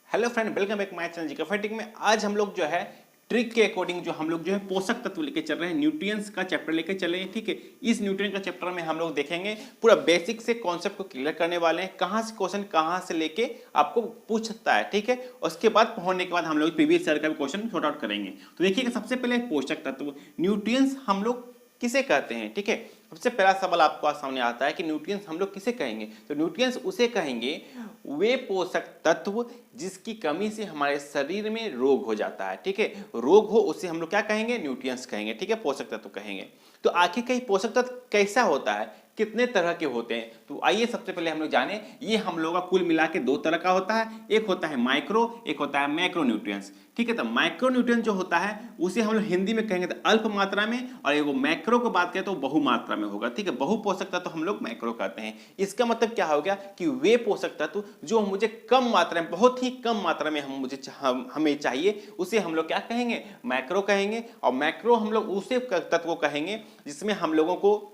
Hello friend, welcome back my channel GK में। आज हम लोग जो है ट्रिक के अकॉर्डिंग जो हम लोग जो है पोषक तत्व लेके चल रहे हैं, न्यूट्रिएंट्स का चैप्टर लेके चले हैं। ठीक है, इस न्यूट्रिएंट का चैप्टर में हम लोग देखेंगे पूरा बेसिक से कॉन्सेप्ट को क्लियर करने वाले हैं, कहाँ से क्वेश्चन कहाँ से लेके आपको पूछ सकता है। ठीक है, उसके बाद पहुंचने के बाद हम लोग प्रीवियस ईयर का भी क्वेश्चन सॉर्ट आउट करेंगे। तो देखिएगा, सबसे पहले पोषक तत्व न्यूट्रिएंट्स हम लोग किसे कहते हैं। ठीक है, सबसे पहला सवाल आपको सामने आता है कि न्यूट्रिएंट्स हम लोग किसे कहेंगे। तो न्यूट्रिएंट्स उसे कहेंगे वे पोषक तत्व जिसकी कमी से हमारे शरीर में रोग हो जाता है। ठीक है, रोग हो उसे हम लोग क्या कहेंगे, न्यूट्रिएंट्स कहेंगे। ठीक है, पोषक तत्व कहेंगे। तो आखिर कई पोषक तत्व कैसा होता है, कितने तरह के होते हैं, तो आइए सबसे पहले हम लोग जाने। ये हम लोग का कुल मिला के दो तरह का होता है, एक होता है माइक्रो, एक होता है मैक्रो न्यूट्रिएंट्स। ठीक है, तो माइक्रो न्यूट्रिएंट जो होता है उसे हम लोग हिंदी में कहेंगे तो अल्प मात्रा में, और एगो मैक्रो को बात करें तो बहु मात्रा में होगा। ठीक है, बहु पोषक तत्व हम लोग मैक्रो कहते हैं। इसका मतलब क्या हो गया कि वे पोषक तत्व जो मुझे कम मात्रा में, बहुत ही कम मात्रा में हमें चाहिए, उसे हम लोग क्या कहेंगे, मैक्रो कहेंगे। और मैक्रो हम लोग उसे तत्व को कहेंगे जिसमें हम लोगों को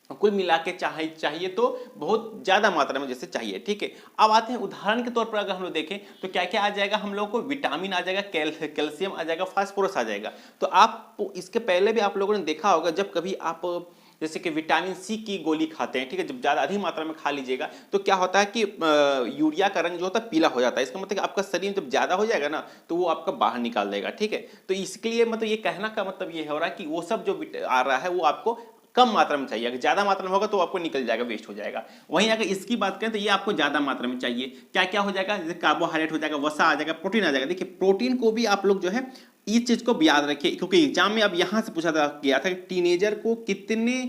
कुल मिला के चाहिए तो बहुत ज्यादा मात्रा में जैसे चाहिए। ठीक है, अब आते हैं उदाहरण के तौर पर अगर हम लोग देखें तो क्या क्या आ जाएगा, हम लोग को विटामिन आ जाएगा, कैल्शियम आ जाएगा, फास्फोरस आ जाएगा। तो आप इसके पहले भी आप लोगों ने देखा होगा, जब कभी आप जैसे कि विटामिन सी की गोली खाते हैं, ठीक है, जब ज़्यादा अधिक मात्रा में खा लीजिएगा तो क्या होता है कि यूरिया का रंग जो होता है पीला हो जाता है। इसका मतलब कि आपका शरीर जब ज़्यादा हो जाएगा ना तो वो आपका बाहर निकाल देगा। ठीक है, तो इसके लिए मतलब ये कहना का मतलब ये हो रहा है कि वो सब जो आ रहा है वो आपको कम मात्रा में चाहिए। अगर ज्यादा मात्रा में होगा तो आपको निकल जाएगा, वेस्ट हो जाएगा। वहीं अगर इसकी बात करें तो ये आपको ज्यादा मात्रा में चाहिए। क्या क्या हो जाएगा, जैसे कार्बोहाइड्रेट हो जाएगा, वसा आ जाएगा, प्रोटीन आ जाएगा। देखिए, प्रोटीन को भी आप लोग जो है इस चीज को याद रखिए, क्योंकि एग्जाम में अब यहां से पूछा गया था कि टीनेजर को कितने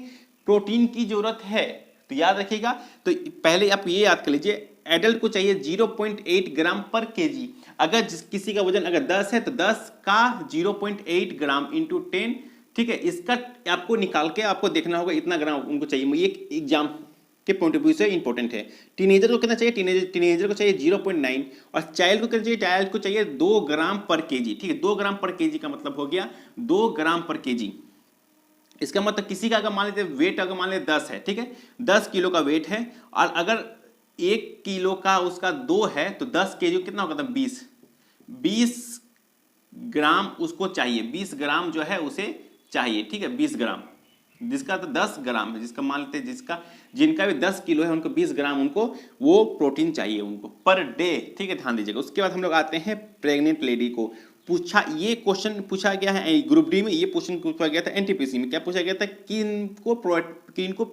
प्रोटीन की जरूरत है। तो याद रखिएगा, तो पहले आप ये याद कर लीजिए, एडल्ट को चाहिए 0.8 ग्राम पर केजी। अगर किसी का वजन अगर 10 है तो 10 का 0.8 ग्राम इंटू 10। ठीक है, इसका आपको निकाल के आपको देखना होगा इतना ग्राम उनको चाहिए। ये एग्जाम के पॉइंट ऑफ व्यू से इंपॉर्टेंट है। टीनेजर को कितना चाहिए, टीनेजर को चाहिए 0.9, और चाइल्ड को कितना चाहिए, चाइल्ड को चाहिए 2 ग्राम पर केजी। ठीक है, 2 ग्राम पर केजी का मतलब हो गया 2 ग्राम पर केजी। इसका मतलब किसी का अगर मान लेते वेट अगर मान लेते 10 है, ठीक है, 10 किलो का वेट है, और अगर 1 किलो का उसका 2 है तो 10 केजी कितना होगा, 20 ग्राम उसको चाहिए। 20 ग्राम जो है उसे चाहिए। ठीक है, 20 ग्राम, जिसका तो 10 ग्राम है, जिसका मान लेते जिनका भी 10 किलो है उनको 20 ग्राम उनको वो प्रोटीन चाहिए उनको पर डे। ठीक है, ध्यान दीजिएगा। उसके बाद हम लोग आते हैं प्रेग्नेंट लेडी को। ये क्वेश्चन पूछा गया है ग्रुप डी में, ये क्वेश्चन पूछा गया था एनटीपीसी में। क्या पूछा गया था कि इनको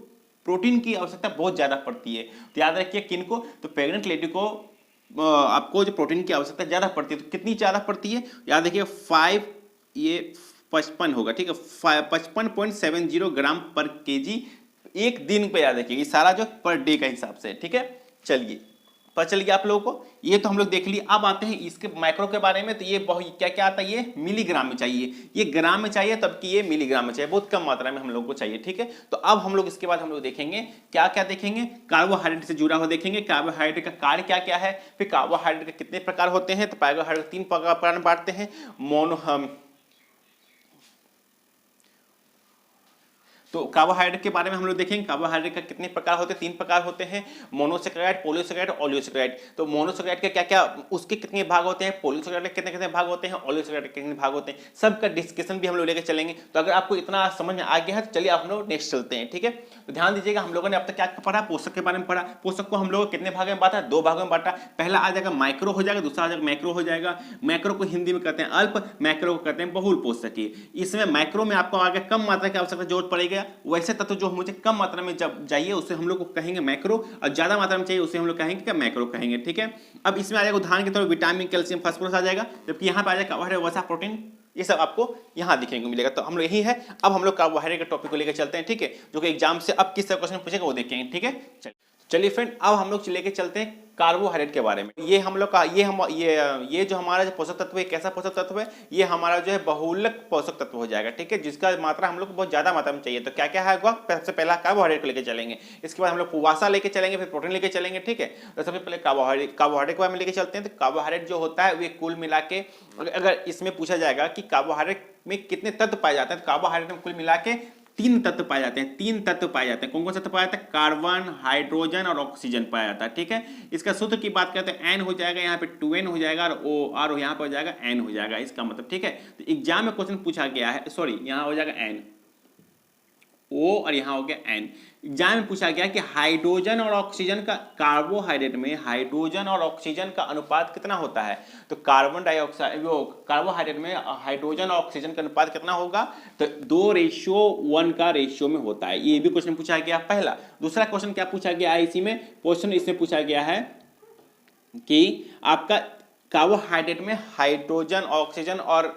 प्रोटीन की आवश्यकता बहुत ज्यादा पड़ती है। तो याद रखिए किनको, तो प्रेग्नेंट लेडी को आपको जो प्रोटीन की आवश्यकता ज्यादा पड़ती है। तो कितनी ज्यादा पड़ती है, याद रखिए 55 होगा। ठीक है, 55.70 ग्राम पर केजी एक दिन पे। याद रखिए ये सारा जो पर डे का हिसाब से। ठीक है, चलिए पता चल गया आप लोगों को, ये तो हम लोग देख लिए। अब आते हैं इसके माइक्रो के बारे में। तो ये बहुत क्या क्या आता है, ये मिलीग्राम में चाहिए, ये ग्राम में चाहिए, तब कि ये मिलीग्राम में चाहिए, बहुत कम मात्रा में हम लोग को चाहिए। ठीक है, तो अब हम लोग इसके बाद हम लोग देखेंगे क्या क्या देखेंगे, कार्बोहाइड्रेट से जुड़ा हुआ देखेंगे, कार्बोहाइड्रेट का कार्य क्या क्या है, फिर कार्बोहाइड्रेट के कितने प्रकार होते हैं। तो कार्बोहाइड्रेट 3 प्रकार में बांटते हैं। तो कार्बोहाइड्रेट के बारे में हम लोग देखेंगे, कार्बोहाइड्रेट का कितने प्रकार होते हैं, 3 प्रकार होते हैं, मोनोसेकेराइड, पॉलीसेकेराइड, ऑलियोसेकेराइड। तो मोनोसेकेराइड के क्या क्या, उसके कितने भाग होते हैं, पॉलीसेकेराइड के कितने कितने भाग होते हैं, ऑलियोसेकेराइड के कितने भाग होते हैं, सबका डिस्कशन भी हम लोग लेकर चलेंगे। तो अगर आपको इतना समझ में आ गया है तो चलिए हम लोग नेक्स्ट चलते हैं। ठीक है, तो ध्यान दीजिएगा, हम लोगों ने अब तक क्या पढ़ा, पोषक के बारे में पढ़ा। पोषक को हम लोग कितने भाग में बांटा, 2 भागों में बांटा। पहला आ जाएगा माइक्रो हो जाएगा, दूसरा आ जाएगा मैक्रो हो जाएगा। मैक्रो को हिंदी में कहते हैं अल्प, मैक्रो को कहते हैं बहुल पोषकीय। इसमें मैक्रो में आपको आगे कम मात्रा की आवश्यकता जरूरत पड़ेगी, वैसे तत्व जो मुझे कम मात्रा में जब चाहिए उसे हम लोग को कहेंगे मैक्रो, और ज्यादा मात्रा में चाहिए उसे हम लोग कहेंगे क्या, मैक्रो कहेंगे। ठीक है, अब इसमें आ जाएगा उदाहरण के तौर पर विटामिन, कैल्शियम, फास्फोरस आ जाएगा, जबकि यहाँ पे आ जाएगा कार्बोहाइड्रेट, वसा, प्रोटीन, ये सब आपको यहाँ दिखने को मिलेगा। तो हम लोग यही है। अब हम लोग कार्बोहाइड्रेट के टॉपिक को लेकर चलते हैं। ठीक है, जो कि एग्जाम से अब किस तरह क्वेश्चन पूछेगा वो देखेंगे। ठीक है, चलिए फ्रेंड, अब हम लोग लेके चलते हैं कार्बोहाइड्रेट के बारे में। ये हम लोग का ये जो हमारा जो पोषक तत्व है, कैसा पोषक तत्व है, ये हमारा जो है बहुलक पोषक तत्व हो जाएगा। ठीक है, जिसका मात्रा हम लोग को बहुत ज्यादा मात्रा में चाहिए। तो क्या क्या है, सबसे पहला कार्बोहाइड्रेट को लेकर चलेंगे, इसके बाद हम लोग वसा लेके चलेंगे, फिर प्रोटीन लेके चलेंगे। ठीक है, तो सबसे पहले कार्बोहाइड्रेट के बारे में लेके चलते हैं। तो कार्बोहाइड्रेट जो होता है वे कुल मिला के, अगर इसमें पूछा जाएगा कि कार्बोहाइड्रेट में कितने तत्व पाए जाते हैं, तो कार्बोहाइड्रेट में कुल मिला के तीन तत्व पाए जाते हैं, तीन तत्व पाए जाते हैं। कौन कौन सा तत्व पाया जाता है? कार्बन, हाइड्रोजन और ऑक्सीजन पाया जाता है, ठीक है। इसका सूत्र की बात करते हैं, एन हो जाएगा यहाँ पे 2n हो जाएगा और ओ और यहाँ पे हो जाएगा n हो जाएगा, इसका मतलब, ठीक है। तो एग्जाम में क्वेश्चन पूछा गया है, सॉरी यहाँ हो जाएगा n O और यहाँ हो गया N। एग्जाम में पूछा गया कि हाइड्रोजन और ऑक्सीजन का, कार्बोहाइड्रेट में हाइड्रोजन और ऑक्सीजन का अनुपात कितना होता है? तो कार्बन डाइऑक्साइड, वो कार्बोहाइड्रेट में हाइड्रोजन और ऑक्सीजन का अनुपात कितना होगा? तो 2:1 का रेशियो में होता है। ये भी क्वेश्चन पूछा गया पहला। दूसरा क्वेश्चन क्या पूछा गया है इसी में? क्वेश्चन इसमें पूछा गया है कि आपका कार्बोहाइड्रेट में हाइड्रोजन ऑक्सीजन और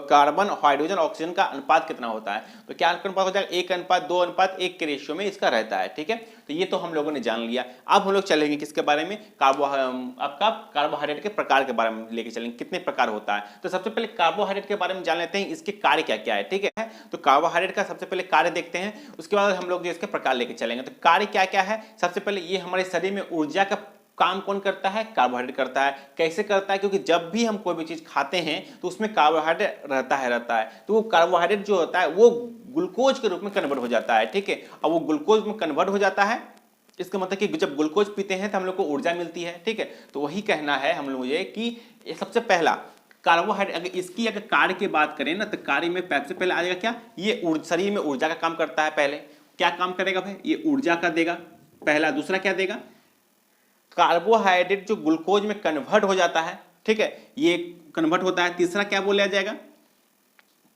कार्बन, हाइड्रोजन, ऑक्सीजन का अनुपात कितना होता है? तो क्या अनुपात हो जाएगा? 1:2:1 के रेशियो में इसका रहता है, ठीक है। तो ये तो हम लोगों ने जान लिया। अब हम लोग चलेंगे किसके बारे में? आपका कार्बोहाइड्रेट के प्रकार के बारे में लेके चलेंगे, कितने प्रकार होता है। तो सबसे पहले कार्बोहाइड्रेट के बारे में जान लेते हैं, इसके कार्य क्या क्या है, ठीक है। तो कार्बोहाइड्रेट का सबसे पहले कार्य देखते हैं, उसके बाद हम लोग जो इसके प्रकार लेके चलेंगे। तो कार्य क्या क्या है? सबसे पहले ये हमारे शरीर में ऊर्जा का काम कौन करता है? कार्बोहाइड्रेट करता है। कैसे करता है? क्योंकि जब भी हम कोई भी चीज खाते हैं तो उसमें कार्बोहाइड्रेट रहता है। तो वो कार्बोहाइड्रेट जो होता है वो ग्लूकोज के रूप में कन्वर्ट हो जाता है, ठीक है। और वो ग्लूकोज में कन्वर्ट हो जाता है, इसका मतलब कि जब ग्लूकोज पीते हैं तो हम लोग को ऊर्जा मिलती है, ठीक है। तो वही कहना है हम लोग मुझे कि सबसे पहला कार्बोहाइड्रेट, अगर इसकी अगर कार्य की बात करें ना, तो कार्य में सबसे पहले आ जाएगा क्या? ये शरीर में ऊर्जा का काम करता है। पहले क्या काम करेगा भाई? ये ऊर्जा का देगा पहला। दूसरा क्या देगा? कार्बोहाइड्रेट जो ग्लूकोज में कन्वर्ट हो जाता है, ठीक है, ये कन्वर्ट होता है। तीसरा क्या बोला जाएगा?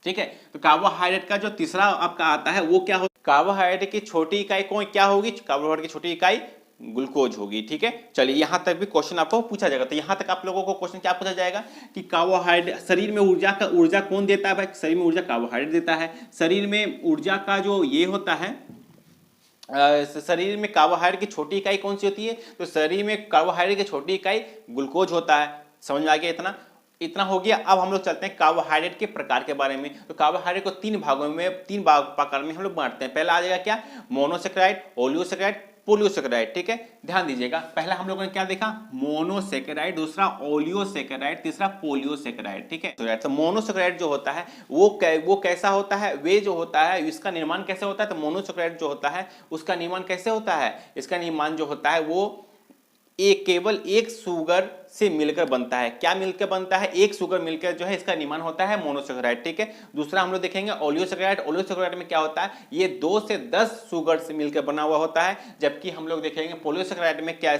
ठीक है, तो कार्बोहाइड्रेट का जो तीसरा आपका आता है वो क्या हो? कार्बोहाइड्रेट की छोटी इकाई कौन क्या होगी? कार्बोहाइड्रेट की छोटी इकाई ग्लूकोज होगी, ठीक है। चलिए यहां तक भी क्वेश्चन आपको पूछा जाएगा। तो यहां तक आप लोगों को क्वेश्चन क्या पूछा जाएगा कि कार्बोहाइड्रेट शरीर में ऊर्जा कौन देता है? भाई शरीर में ऊर्जा कार्बोहाइड्रेट देता है। शरीर में ऊर्जा का जो ये होता है, शरीर में कार्बोहाइड्रेट की छोटी इकाई कौन सी होती है? तो शरीर में कार्बोहाइड्रेट की छोटी इकाई ग्लूकोज होता है। समझ में आ गया? इतना हो गया। अब हम लोग चलते हैं कार्बोहाइड्रेट के प्रकार के बारे में। तो कार्बोहाइड्रेट को तीन प्रकार में हम लोग बांटते हैं। पहला आ जाएगा क्या? मोनोसेकेराइड, ओलियोसेकेराइड, पोलियोसेकेराइड, ठीक है। ध्यान दीजिएगा, पहला हम लोगों ने क्या देखा? मोनोसेकेराइड, दूसरा ओलियोसेकेराइड, तीसरा पोलियोसेकेराइड, ठीक है। तो मोनोसेकेराइड जो होता है वो कैसा होता है? वे जो होता है इसका निर्माण कैसे होता है? तो मोनोसेकेराइड जो होता है उसका निर्माण कैसे होता है? इसका निर्माण जो होता है वो केवल एक शुगर से मिलकर बनता है। क्या मिलकर बनता है? एक शुगर मिलकर जो है इसका निर्माण होता है मोनोसेकेराइड, ठीक है। दूसरा हम लोग देखेंगे ओलियोसेकेराइड। ओलियोसेकेराइड में क्या होता है? ये 2 से 10 शुगर से मिलकर बना हुआ होता है। जबकि हम लोग देखेंगे पोलियोसेकेराइड में क्या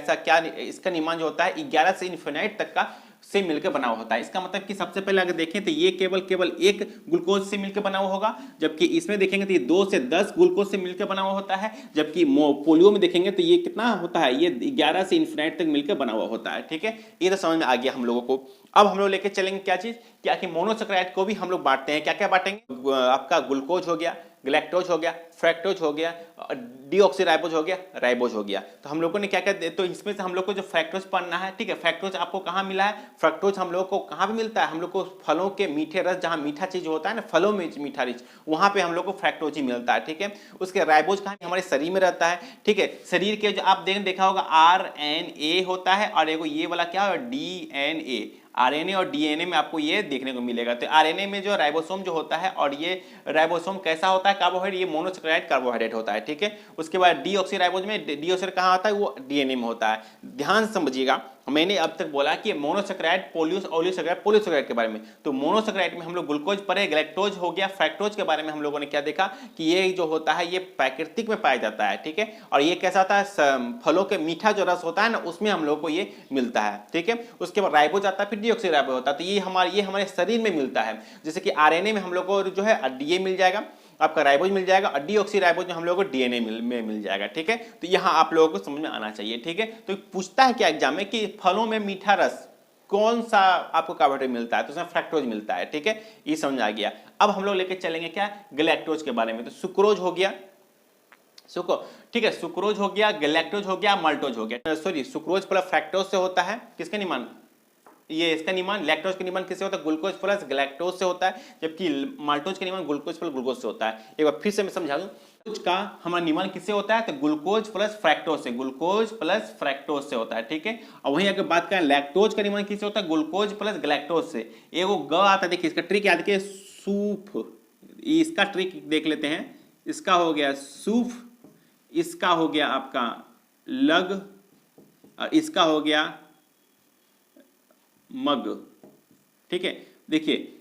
इसका निर्माण जो होता है 11 से इन्फिनाइट तक का से मिलकर बना हुआ होता है। इसका मतलब कि सबसे पहले अगर देखें तो ये केवल एक ग्लूकोज से मिलकर बना हुआ होगा, जबकि इसमें देखेंगे तो ये 2 से 10 ग्लूकोज से मिलकर बना हुआ होता है। जबकि पोलियो में देखेंगे तो ये कितना होता है? ये 11 से इन्फिनाइट तक मिलकर बना हुआ होता है, ठीक है। ये तो समझ में आ गया हम लोगों को। अब हम लोग लेके चलेंगे क्या चीज? क्या कि मोनोसेकेराइड को भी हम लोग बांटते हैं। क्या क्या बांटेंगे? आपका ग्लूकोज हो गया, ग्लैक्टोज हो गया, फ्रैक्टोज हो गया, डीऑक्सीराइबोज हो गया, राइबोज हो गया। तो हम लोगों ने क्या क्या, तो इसमें से हम लोग को जो फ्रैक्टोज पढ़ना है, ठीक है। फ्रैक्टोज आपको कहाँ मिला है? फ्रैक्टोज हम लोग को कहाँ पे मिलता है? हम लोग को फलों के मीठे रस, जहाँ मीठा चीज होता है ना, फलों में मीठा रिच, वहां पे हम लोग को फ्रैक्टोज ही मिलता है, ठीक है। उसके राइबोज कहाँ? हमारे शरीर में रहता है, ठीक है। शरीर के जो आप देखा होगा RNA होता है, और एगो ये वाला क्या है? DNA। आरएनए और डीएनए में आपको ये देखने को मिलेगा। तो आरएनए में जो राइबोसोम जो होता है, और ये राइबोसोम कैसा होता है? कार्बोहाइड्रेट, ये मोनोसेकेराइड कार्बोहाइड्रेट होता है, ठीक है। उसके बाद डीऑक्सीराइबोज में, डीऑक्सी कहाँ होता है? वो डीएनए में होता है। ध्यान समझिएगा, मैंने अब तक बोला कि मोनोसेकेराइड, ओलियोसेकेराइड, पोलियोसेकेराइड के बारे में। तो मोनोसेकेराइड में हम लोग ग्लूकोज पढ़े, ग्लैक्टोज हो गया, फ्रैक्टोज के बारे में हम लोगों ने क्या देखा कि ये जो होता है ये प्राकृतिक में पाया जाता है, ठीक है। और ये कैसा होता है? फलों के मीठा जो रस होता है ना, उसमें हम लोग को ये मिलता है, ठीक है। उसके बाद राइबोज आता है, फिर डीऑक्सीराइबोज होता है। तो ये हमारे शरीर में मिलता है। जैसे कि आरएनए में हम लोग को जो है डीए मिल जाएगा, आपका राइबोज मिल जाएगा, और डीऑक्सीराइबोज में हम लोगों को डीएनए में मिल जाएगा, ठीक है। तो यहाँ आप लोगों को समझ में आना चाहिए, ठीक है। तो पूछता है क्या एग्जाम में कि फलों में मीठा रस कौन सा आपको कार्बोहाइड्रेट मिलता है? तो उसमें फ्रैक्टोज मिलता है, ठीक है। ये समझ आ गया। अब हम लोग लेके चलेंगे क्या? ग्लैक्टोज के बारे में। तो सुक्रोज हो गया, ठीक है, सुक्रोज हो गया, ग्लैक्टोज हो गया, माल्टोज हो गया। सॉरी, सुक्रोज प्लस फ्रैक्टोज से होता है। किसका निर्माण? ये इसका निर्माण, लैक्टोज का निर्माण किससे होता है? ग्लूकोज प्लस ग्लैक्टोज से होता है। जबकि माल्टोज का निर्माण ग्लूकोज प्लस ग्लूकोज से होता है। एक बार फिर से मैं समझा दूं, का हमारा निर्माण किससे होता है? तो ग्लूकोज प्लस फ्रैक्टोज से, ग्लूकोज प्लस फ्रैक्टोज से होता है, ठीक है। और वहीं अगर बात करें लैक्टोज का निर्माण किससे होता है? ग्लूकोज प्लस ग्लैक्टोज से। एगो ग आता है, देखिए इसका ट्रिक याद कीजिए, सूप, इसका ट्रिक देख लेते हैं। इसका हो गया सूफ, इसका हो गया आपका लग, और इसका हो गया मग। ठीक है, देखिए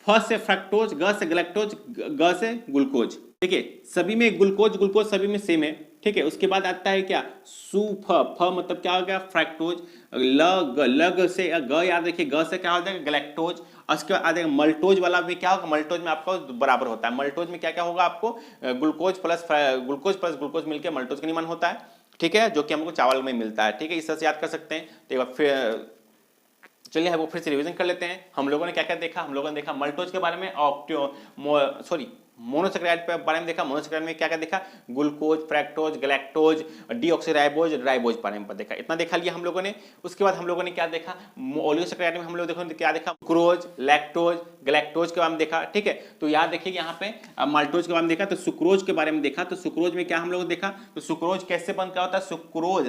फ से फ्रक्टोज, ग से गलेक्टोज, ग से ग्लूकोज। देखिए सभी में ग्लूकोज ग्लूकोज सभी में सेम है। ठीक है, उसके बाद आता है क्या सुफ, फ मतलब क्या हो गया फ्रक्टोज, लग, लग से ग याद रखिए, ग से क्या हो जाएगा गलेक्टोज, और उसके बाद आ जाएगा मल्टोज वाला में क्या होगा, मल्टोज में आपको बराबर होता है। मल्टोज में क्या क्या होगा आपको ग्लूकोज प्लस ग्लूकोज मिलकर मल्टोज का निर्माण होता है। ठीक है, जो कि हमको चावल में मिलता है। ठीक है, इस तरह से याद कर सकते हैं। तो एक बार फिर चलिए वो फिर से रिवीजन कर लेते हैं। हम लोगों ने क्या क्या देखा, हम लोगों ने देखा मल्टोज के बारे में, मोनोसेक्राइड के बारे में देखा। मोनोसेक्राइड में क्या क्या देखा, glucose, fructose, galactose, deoxyribose, ribose बारे में देखा। इतना देखा लिया हम लोगों ने। उसके बाद हम लोगों ने क्या देखा, ओलियोसेक्राइड में हम लोग देखो क्या देखा, सुक्रोज, लैक्टोज, गैलेक्टोज के बारे में देखा। ठीक है, तो याद रखिए यहाँ पे माल्टोज के बारे में देखा, तो सुक्रोज के बारे में देखा। तो सुक्रोज में क्या हम लोग देखा, तो सुक्रोज कैसे बन क्या होता है, सुक्रोज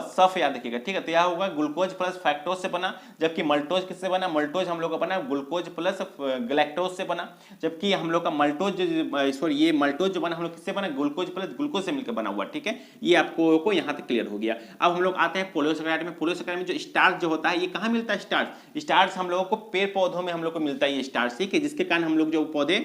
सफ याद रखिएगा। ठीक है, तो यह होगा ग्लूकोज प्लस फ्रैक्टोज से बना, जबकि मल्टोज किससे बना, मल्टोज हम लोग का बना ग्लूकोज प्लस गैलेक्टोज से बना, जबकि हम लोग का मल्टोज ये मल्टोज जो बना हम लोग किससे बना, ग्लूकोज प्लस ग्लूकोज से मिलकर बना हुआ। ठीक है, ये आपको को यहाँ तक क्लियर हो गया। अब हम लोग आते हैं पोलियोसेकेराइड में। पोलियोसेकेराइड में जो स्टार्च जो होता है, ये कहाँ मिलता है स्टार्च, स्टार्च हम लोगों को पेड़ पौधों में हम लोग को मिलता है ये स्टार्च। ठीक है, जिसके कारण हम लोग जो पौधे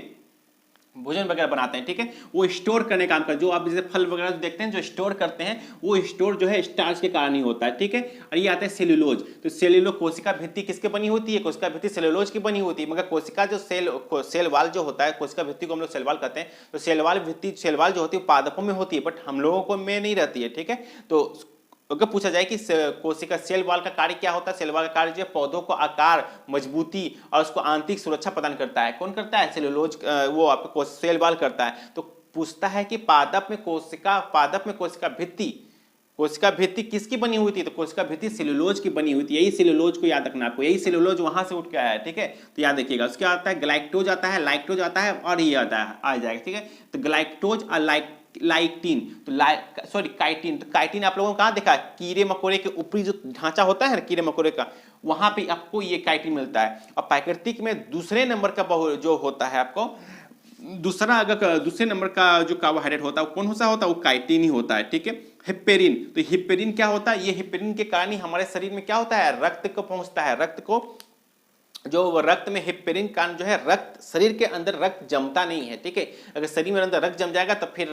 भोजन वगैरह बनाते हैं। ठीक है, वो स्टोर करने का काम कर, जो आप जैसे फल वगैरह देखते हैं जो स्टोर करते हैं, वो स्टोर जो है स्टार्च के कारण ही होता है। ठीक है, और ये आता है सेल्यूलोज। तो सेल्यूलोज कोशिका भित्ति किसके बनी होती है, कोशिका भित्ति सेल्यूलोज की बनी होती है। मगर कोशिका जो सेल वाल जो होता है, कोशिका भित्ति को हम लोग सेल वाल कहते हैं, तो सेल वाल जो होती है पादपों में होती है, बट हम लोगों को में नहीं रहती है। ठीक है, तो अगर पूछा जाए कि कोशिका सेल वॉल का कार्य क्या होता है, सेल वॉल का कार्य जो पौधों को आकार, मजबूती और उसको आंतरिक सुरक्षा प्रदान करता है। कौन करता है, सेलुलोज, वो आपको सेल वॉल करता है। तो पूछता है कि पादप में कोशिका भित्ति किसकी बनी हुई थी, तो कोशिका भित्ति सेलुलोज की बनी हुई थी। यही सेलुलोज को याद रखना आपको, यही सेलुलोज वहां से उठ के आया है। ठीक है, तो याद रखिएगा। उसके आता है ग्लाइक्टोज आता है, लाइक्टोज आता है, और ये आता है आ जाएगा। ठीक है, तो ग्लाइक्टोज और लाइक्टिन, तो काइटिन। तो काइटिन आप लोगों को कहाँ देखा, कीड़े मकोड़े के ऊपरी जो ढांचा होता है ना कीड़े मकोड़े का, वहां पे आपको ये काइटिन मिलता है। और प्राकृतिक में दूसरे नंबर का जो होता है आपको, दूसरे नंबर का जो कार्बोहाइड्रेट होता है वो कौन सा होता है, वो काइटिन ही होता है। ठीक है, हिप्पेरिन। तो हिप्पेरिन क्या होता है, ये हिप्पेरिन के कारण ही हमारे शरीर में क्या होता है, रक्त को पहुंचता है। जो रक्त में हिप्पेरिन कारण जो है रक्त, शरीर के अंदर रक्त जमता नहीं है। ठीक है, अगर शरीर में अंदर रक्त जम जाएगा तो फिर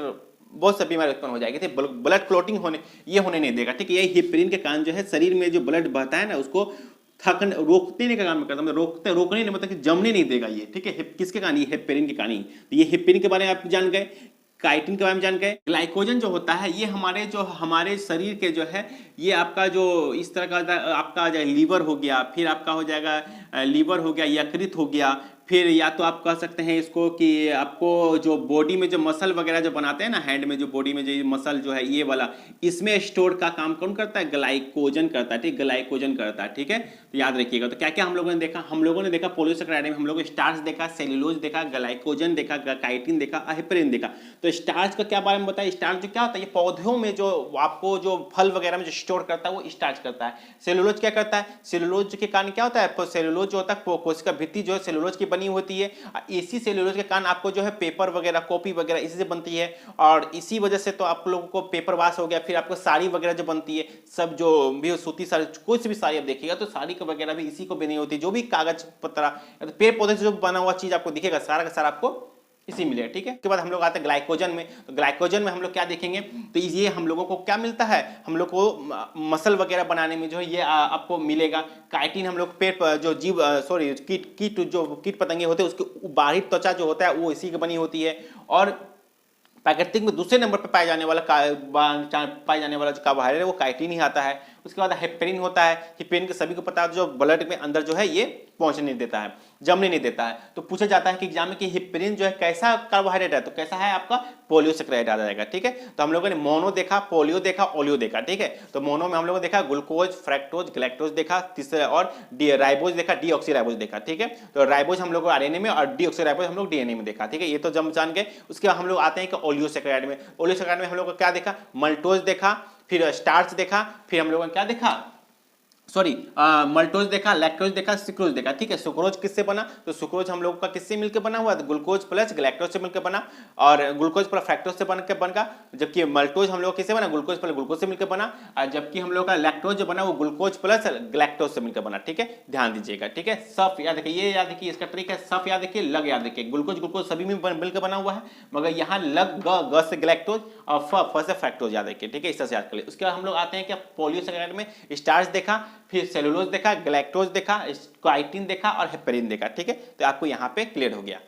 बहुत सी बीमारी उत्पन्न हो जाएगी। ठीक, ब्लड क्लॉटिंग होने नहीं देगा। ठीक है, यही हिप्पेरिन के कारण जो है शरीर में जो ब्लड बहता है ना, उसको रोकने का काम करता है, मतलब रोकने नहीं, मतलब कि जमने नहीं देगा ये। ठीक है, किसके कारण, ये हिप्पेरिन के कारण ही। तो ये हिप्पेरिन के बारे में आप जान गए, काइटिन के बारे में जान गए। ग्लाइकोजन जो होता है ये हमारे शरीर के जो है, ये आपका जो इस तरह का आपका लीवर हो गया, फिर आपका हो जाएगा लीवर हो गया, यकृत हो गया, फिर या तो आप कह सकते हैं इसको कि आपको जो बॉडी में जो मसल वगैरह जो बनाते हैं ना, हैंड में जो बॉडी में जो मसल जो है ये वाला, इसमें स्टोर का काम कौन करता है, ग्लाइकोजन करता है। ठीक, ग्लाइकोजन करता है। ठीक है, तो याद रखिएगा। तो क्या क्या हम लोगों ने देखा, पोलियोसेकेराइड में हम लोगों ने स्टार्च देखा, सेल्यूलोज देखा, ग्लाइकोजन देखा, काइटिन देखा, हिप्पेरिन देखा। तो स्टार्च का क्या बारे में बताया, स्टार्च जो क्या होता है, ये पौधों में जो आपको जो फल वगैरह में जो स्टोर करता है वो स्टार्च करता है। सेल्यूलोज क्या करता है, सेल्यूलोज के कारण क्या होता है, सेल्यूलोज जो होता है कोशिका भित्ति जो है सेल्यूलोज की बनी होती है। इसी सेल्यूलोज के कारण आपको जो है पेपर वगैरह, कॉपी वगैरह इसी से बनती है, और इसी वजह से तो आप लोगों को पेपर वाश हो गया, फिर आपको साड़ी वगैरह जो बनती है, सब जो भी सूती साड़ी, कुछ भी साड़ी आप देखिएगा तो साड़ी का वगैरह भी इसी को बनी होती है। जो भी कागज पत्रा तो पेड़ पौधे से जो बना हुआ चीज आपको दिखेगा, सारा का सारा आपको इसी मिलेगा। ठीक है, उसके बाद हम लोग आते हैं ग्लाइकोजन में। तो ग्लाइकोजन में हम लोग क्या देखेंगे, तो ये हम लोगों को क्या मिलता है, हम लोग को मसल वगैरह बनाने में जो है ये आपको मिलेगा। काइटिन हम लोग पेड़ जो कीट पतंगे होते हैं उसके बाहरी त्वचा जो होता है वो इसी की बनी होती है। और प्राकृतिक में दूसरे नंबर पर पाए जाने वाला जो कार्बोहाइड्रेट है वो काइटिन ही आता है। उसके बाद हेपेरिन होता है। हिप्पेरिन के सभी को पता है जो ब्लड में अंदर जो है ये पहुंचने नहीं देता है, जमने नहीं देता है। तो पूछा जाता है कि एग्जाम में कि हिप्पेरिन जो है कैसा कार्बोहाइड्रेट है, तो कैसा है आपका पोलियोसेकेराइड आ जाएगा। ठीक है, तो हम लोगों ने मोनो देखा, पोलियो देखा, ओलियो देखा। ठीक है, तो मोनो में हम लोगों ने देखा ग्लूकोज, फ्रैक्टोज, गैलेक्टोज देखा, तीसरे और राइबोज देखा, डीऑक्सीराइबोज देखा। ठीक है, तो राइबोज हम लोग आरएनए में और डीऑक्सीराइबोज हम लोग डीएनए में देखा। ठीक है, ये तो जब जान गए। उसके बाद हम लोग आते हैं कि ओलियोसेकेराइड में। ओलियोसेकेराइड में हम लोग को क्या देखा, मल्टोज देखा, फिर स्टार्च देखा, फिर हम लोगों ने क्या देखा, सॉरी मल्टोज देखा, लैक्टोज देखा, सुक्रोज देखा, ठीक है। सुक्रोज किससे बना, तो सुक्रोज हम लोग का किससे मिलकर बना हुआ, तो ग्लूकोज प्लस गैलेक्टोज से मिलकर बना, और ग्लूकोज प्लस फ्रैक्टोज से बनकर बना, जबकि मल्टोज हम लोग किससे बना, ग्लूकोज प्लस ग्लूकोज से मिलकर बना, और जबकि हम लोग का लैक्टोज जो बना वो ग्लूकोज प्लस गैलेक्टोज से मिलकर बना, ठीक है। ध्यान दीजिएगा, ठीक है। सब याद रखिए, ये याद रखिए, इसका ट्रिक है। सब याद रखिए, लग याद रखिए। ग्लूकोज ग्लूकोज सभी में मिलकर बना हुआ है, मगर यहाँ लग ग से गैलेक्टोज और फ से फ्रैक्टोज याद रखिए, ठीक है। इस तरह से याद कर लिए। उसके बाद हम लोग आते हैं क्या, पॉलीसेकेराइड में स्टार्च देखा, फिर सेलुलोज देखा, ग्लैक्टोज देखा, काइटिन देखा और हेपेरिन देखा, ठीक है। तो आपको यहाँ पे क्लियर हो गया।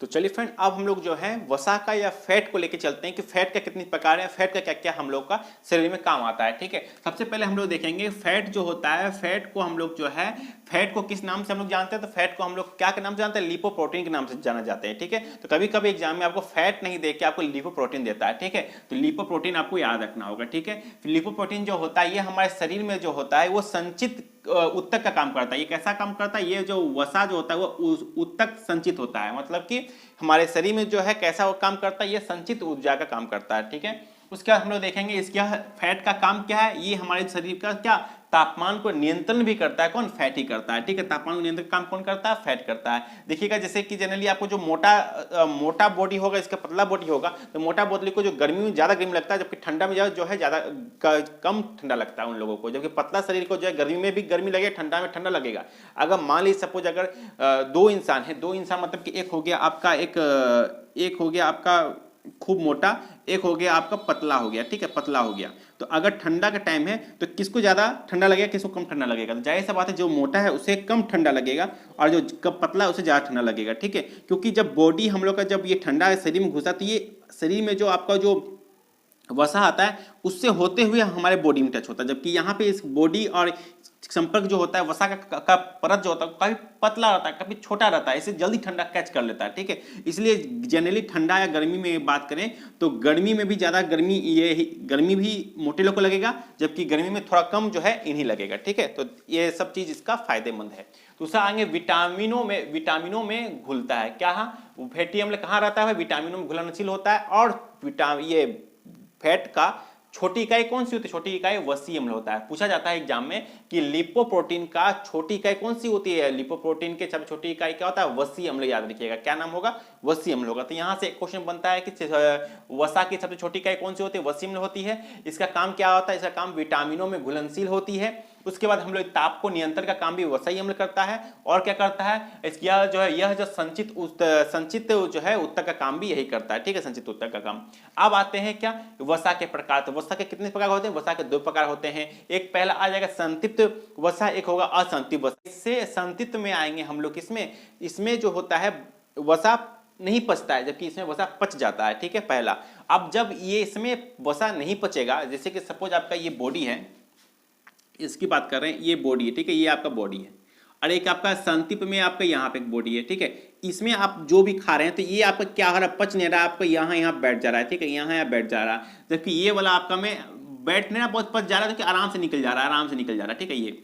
तो चलिए फ्रेंड, अब हम लोग जो है वसा का या फैट को लेके चलते हैं कि फैट का कितनी प्रकार है, फैट का क्या क्या हम लोग का शरीर में काम आता है, ठीक है। सबसे पहले हम लोग देखेंगे फैट जो होता है, फैट को हम लोग जो है, फैट को किस नाम से हम लोग जानते हैं, तो फैट को हम लोग क्या के नाम से जानते हैं, लिपोप्रोटीन के नाम से जाना जाते हैं, ठीक है। तो कभी कभी एग्जाम में आपको फैट नहीं दे के आपको लिपोप्रोटीन देता है, ठीक है। तो लिपोप्रोटीन आपको याद रखना होगा, ठीक है। लिपोप्रोटीन जो होता है ये हमारे शरीर में जो होता है वो संचित उत्तक का काम करता है। ये कैसा काम करता है, ये जो वसा जो होता है वो उत्तक संचित होता है, मतलब कि हमारे शरीर में जो है कैसा वो काम करता है, ये संचित ऊर्जा का काम करता है, ठीक है। उसके बाद हम लोग देखेंगे इसका फैट का काम क्या है, ये हमारे शरीर का क्या तापमान को नियंत्रण भी करता है, कौन, फैट ही करता है, ठीक है। तापमान को नियंत्रण काम कौन करता है, फैट करता है। देखिएगा जैसे कि जनरली आपको जो मोटा बॉडी होगा, इसका पतला बॉडी होगा, तो मोटा बॉडी को जो गर्मी में ज्यादा गर्मी लगता है, जबकि ठंडा में जो है ज्यादा कम ठंडा लगता है उन लोगों को, जबकि पतला शरीर को जो है गर्मी में भी गर्मी लगे, ठंडा में ठंडा लगेगा। अगर मान लीजिए सपोज अगर दो इंसान है, दो इंसान मतलब कि एक हो गया आपका एक हो गया आपका खूब मोटा, एक हो गया आपका पतला हो गया, ठीक है, पतला हो गया। तो अगर ठंडा का टाइम है तो किसको ज्यादा ठंडा लगेगा, किसको कम ठंडा लगेगा, तो जाहिर सा बात है जो मोटा है उसे कम ठंडा लगेगा और जो पतला है उसे ज्यादा ठंडा लगेगा, ठीक है। क्योंकि जब बॉडी हम लोग का जब ये ठंडा शरीर में घुसा तो ये शरीर में जो आपका जो वसा आता है उससे होते हुए हमारे बॉडी में टच होता है, जबकि यहाँ पे इस बॉडी और संपर्क जो होता है वसा का परत जो होता है कभी पतला रहता है, कभी छोटा रहता है, इसे जल्दी ठंडा कैच कर लेता है, ठीक है। इसलिए जनरली ठंडा या गर्मी में बात करें तो गर्मी में भी ज्यादा गर्मी भी मोटे लोग को लगेगा, जबकि गर्मी में थोड़ा कम जो है इन्हीं लगेगा, ठीक है। तो ये सब चीज इसका फायदेमंद है। दूसरा आगे विटामिनों में घुलता है, क्या फैटी अम्ल कहाँ रहता है, विटामिनों में घुलनशील होता है। और ये फैट का छोटी इकाई कौन सी होती है, छोटी इकाई वसी अम्ल होता है। पूछा जाता है एग्जाम में कि लिपोप्रोटीन का छोटी इकाई कौन सी होती है, लिपोप्रोटीन के सब छोटी इकाई क्या होता है, वसी अम्ल। याद रखिएगा क्या नाम होगा, वसी अम्ल होगा। तो यहां से एक क्वेश्चन बनता है कि वसा की सबसे छोटी इकाई कौन सी होती है, वसी अम्ल होती है। इसका काम क्या होता है, इसका काम विटामिनों में घुलनशील होती है। उसके बाद हम लोग ताप को नियंत्रण का काम भी वसा ही अम्ल करता है। और क्या करता है, इसका जो है यह जो संचित जो है उत्तक का काम भी यही करता है, ठीक है, संचित उत्तक का काम। अब आते हैं क्या वसा के प्रकार। तो वसा के कितने प्रकार होते हैं, वसा के दो प्रकार होते हैं। एक पहला आ जाएगा संतृप्त वसा, एक होगा असंतृप्त वसा। इससे संतृप्त में आएंगे हम लोग, इसमें जो होता है वसा नहीं पचता है, जबकि इसमें वसा पच जाता है, ठीक है, पहला। अब जब ये इसमें वसा नहीं पचेगा, जैसे कि सपोज आपका ये बॉडी है, इसकी बात कर रहे हैं, ये बॉडी है, ठीक है, ये आपका बॉडी है, और एक आपका संतृप्त में आपका यहाँ पे एक बॉडी है, ठीक है। इसमें आप जो भी खा रहे हैं तो ये आपका क्या हो रहा है, पच नहीं रहा है, आपका यहाँ बैठ जा रहा है, ठीक है, यहाँ बैठ जा रहा है, जबकि ये वाला आपका में बैठ नहीं रहा, बहुत पच जा रहा है, तो आराम से निकल जा रहा है, आराम से निकल जा रहा है, ठीक है। ये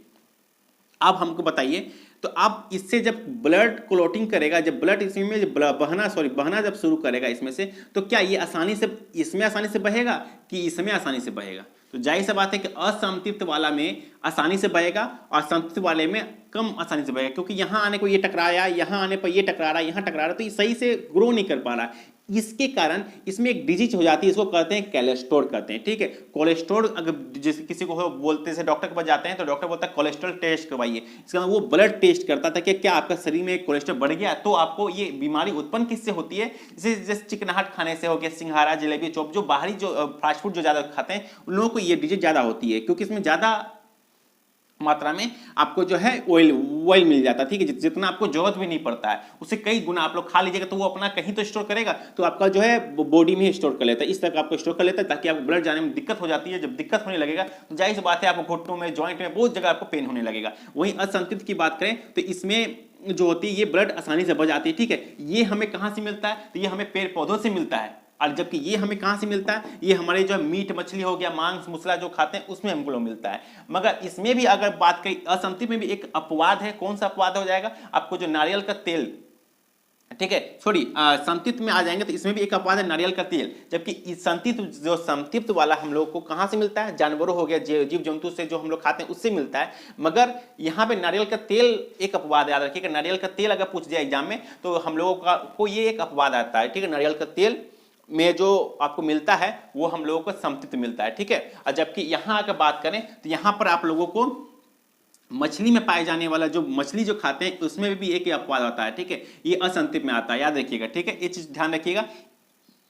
अब हमको बताइए, तो अब इससे जब ब्लड क्लॉटिंग करेगा, जब ब्लड इसमें बहना जब शुरू करेगा इसमें से, तो क्या ये इसमें आसानी से बहेगा कि इसमें आसानी से बहेगा, तो जाहिर सी बात है कि असंतृप्त वाला में आसानी से बहेगा और संतृप्त वाले में कम आसानी से बहेगा, क्योंकि यहाँ आने को ये टकराया, यहाँ आने पर ये टकरा रहा है, यहाँ टकरा रहा है, तो ये सही से ग्रो नहीं कर पा रहा है। इसके कारण इसमें एक डिजीज हो जाती है, इसको कहते हैं कोलेस्ट्रॉल कहते हैं, ठीक है। कोलेस्ट्रॉल अगर जैसे किसी को बोलते से डॉक्टर के पास जाते हैं तो डॉक्टर बोलता है कोलेस्ट्रॉल टेस्ट करवाइए। इसका वो ब्लड टेस्ट करता था कि क्या आपका शरीर में कोलेस्ट्रॉल बढ़ गया, तो आपको ये बीमारी उत्पन्न किससे होती है, जैसे चिकनाहट खाने से हो गया, सिंघारा जलेबी चॉप, जो बाहरी जो फास्ट फूड जो ज्यादा खाते हैं उन लोगों को ये डिजीज ज्यादा होती है, क्योंकि इसमें ज्यादा मात्रा में आपको जो है ऑयल मिल जाता है, ठीक है, जितना आपको जरूरत भी नहीं पड़ता है, उससे कई गुना आप लोग खा लीजिएगा तो वो अपना कहीं तो स्टोर करेगा, तो आपका जो है बॉडी में स्टोर कर लेता है, इस तरह आपको स्टोर कर लेता है, ताकि आपको ब्लड जाने में दिक्कत हो जाती है। जब दिक्कत होने लगेगा तो जाहिर सी बात है आपको घुटनों में, जॉइंट में, बहुत जगह आपको पेन होने लगेगा। वहीं असंतृप्त की बात करें तो इसमें जो होती है ये ब्लड आसानी से बच जाती है, ठीक है। ये हमें कहां से मिलता है, तो ये हमें पेड़ पौधों से मिलता है, और जबकि ये हमें कहां से मिलता है, ये हमारे जो मीट मछली हो गया, मांस मुसला जो खाते हैं उसमें हमको मिलता है। मगर इसमें भी अगर बात करें असंतृप्त में भी एक अपवाद है, कौन सा अपवाद हो जाएगा, आपको जो नारियल का तेल ठीक है, सॉरी संतृप्त में आ जाएंगे तो इसमें भी एक अपवाद है नारियल का तेल, जबकि इस संतृप्त जो संतृप्त वाला हम लोग को कहां से मिलता है, जानवरों हो गया, जीव जंतु से जो हम लोग खाते हैं उससे मिलता है। मगर यहाँ पे नारियल का तेल एक अपवाद, याद रखिएगा नारियल का तेल अगर पूछ जाए एग्जाम में तो हम लोगों को ये एक अपवाद आता है, ठीक है, नारियल का तेल में जो आपको मिलता है वो हम लोगों को संतृप्त मिलता है, ठीक है। और जबकि यहाँ अगर बात करें तो यहाँ पर आप लोगों को मछली में पाए जाने वाला जो मछली जो खाते हैं उसमें भी एक अपवाद होता है, ठीक है, ये असंतृप्त में आता है, याद रखिएगा, ठीक है, ये चीज ध्यान रखिएगा।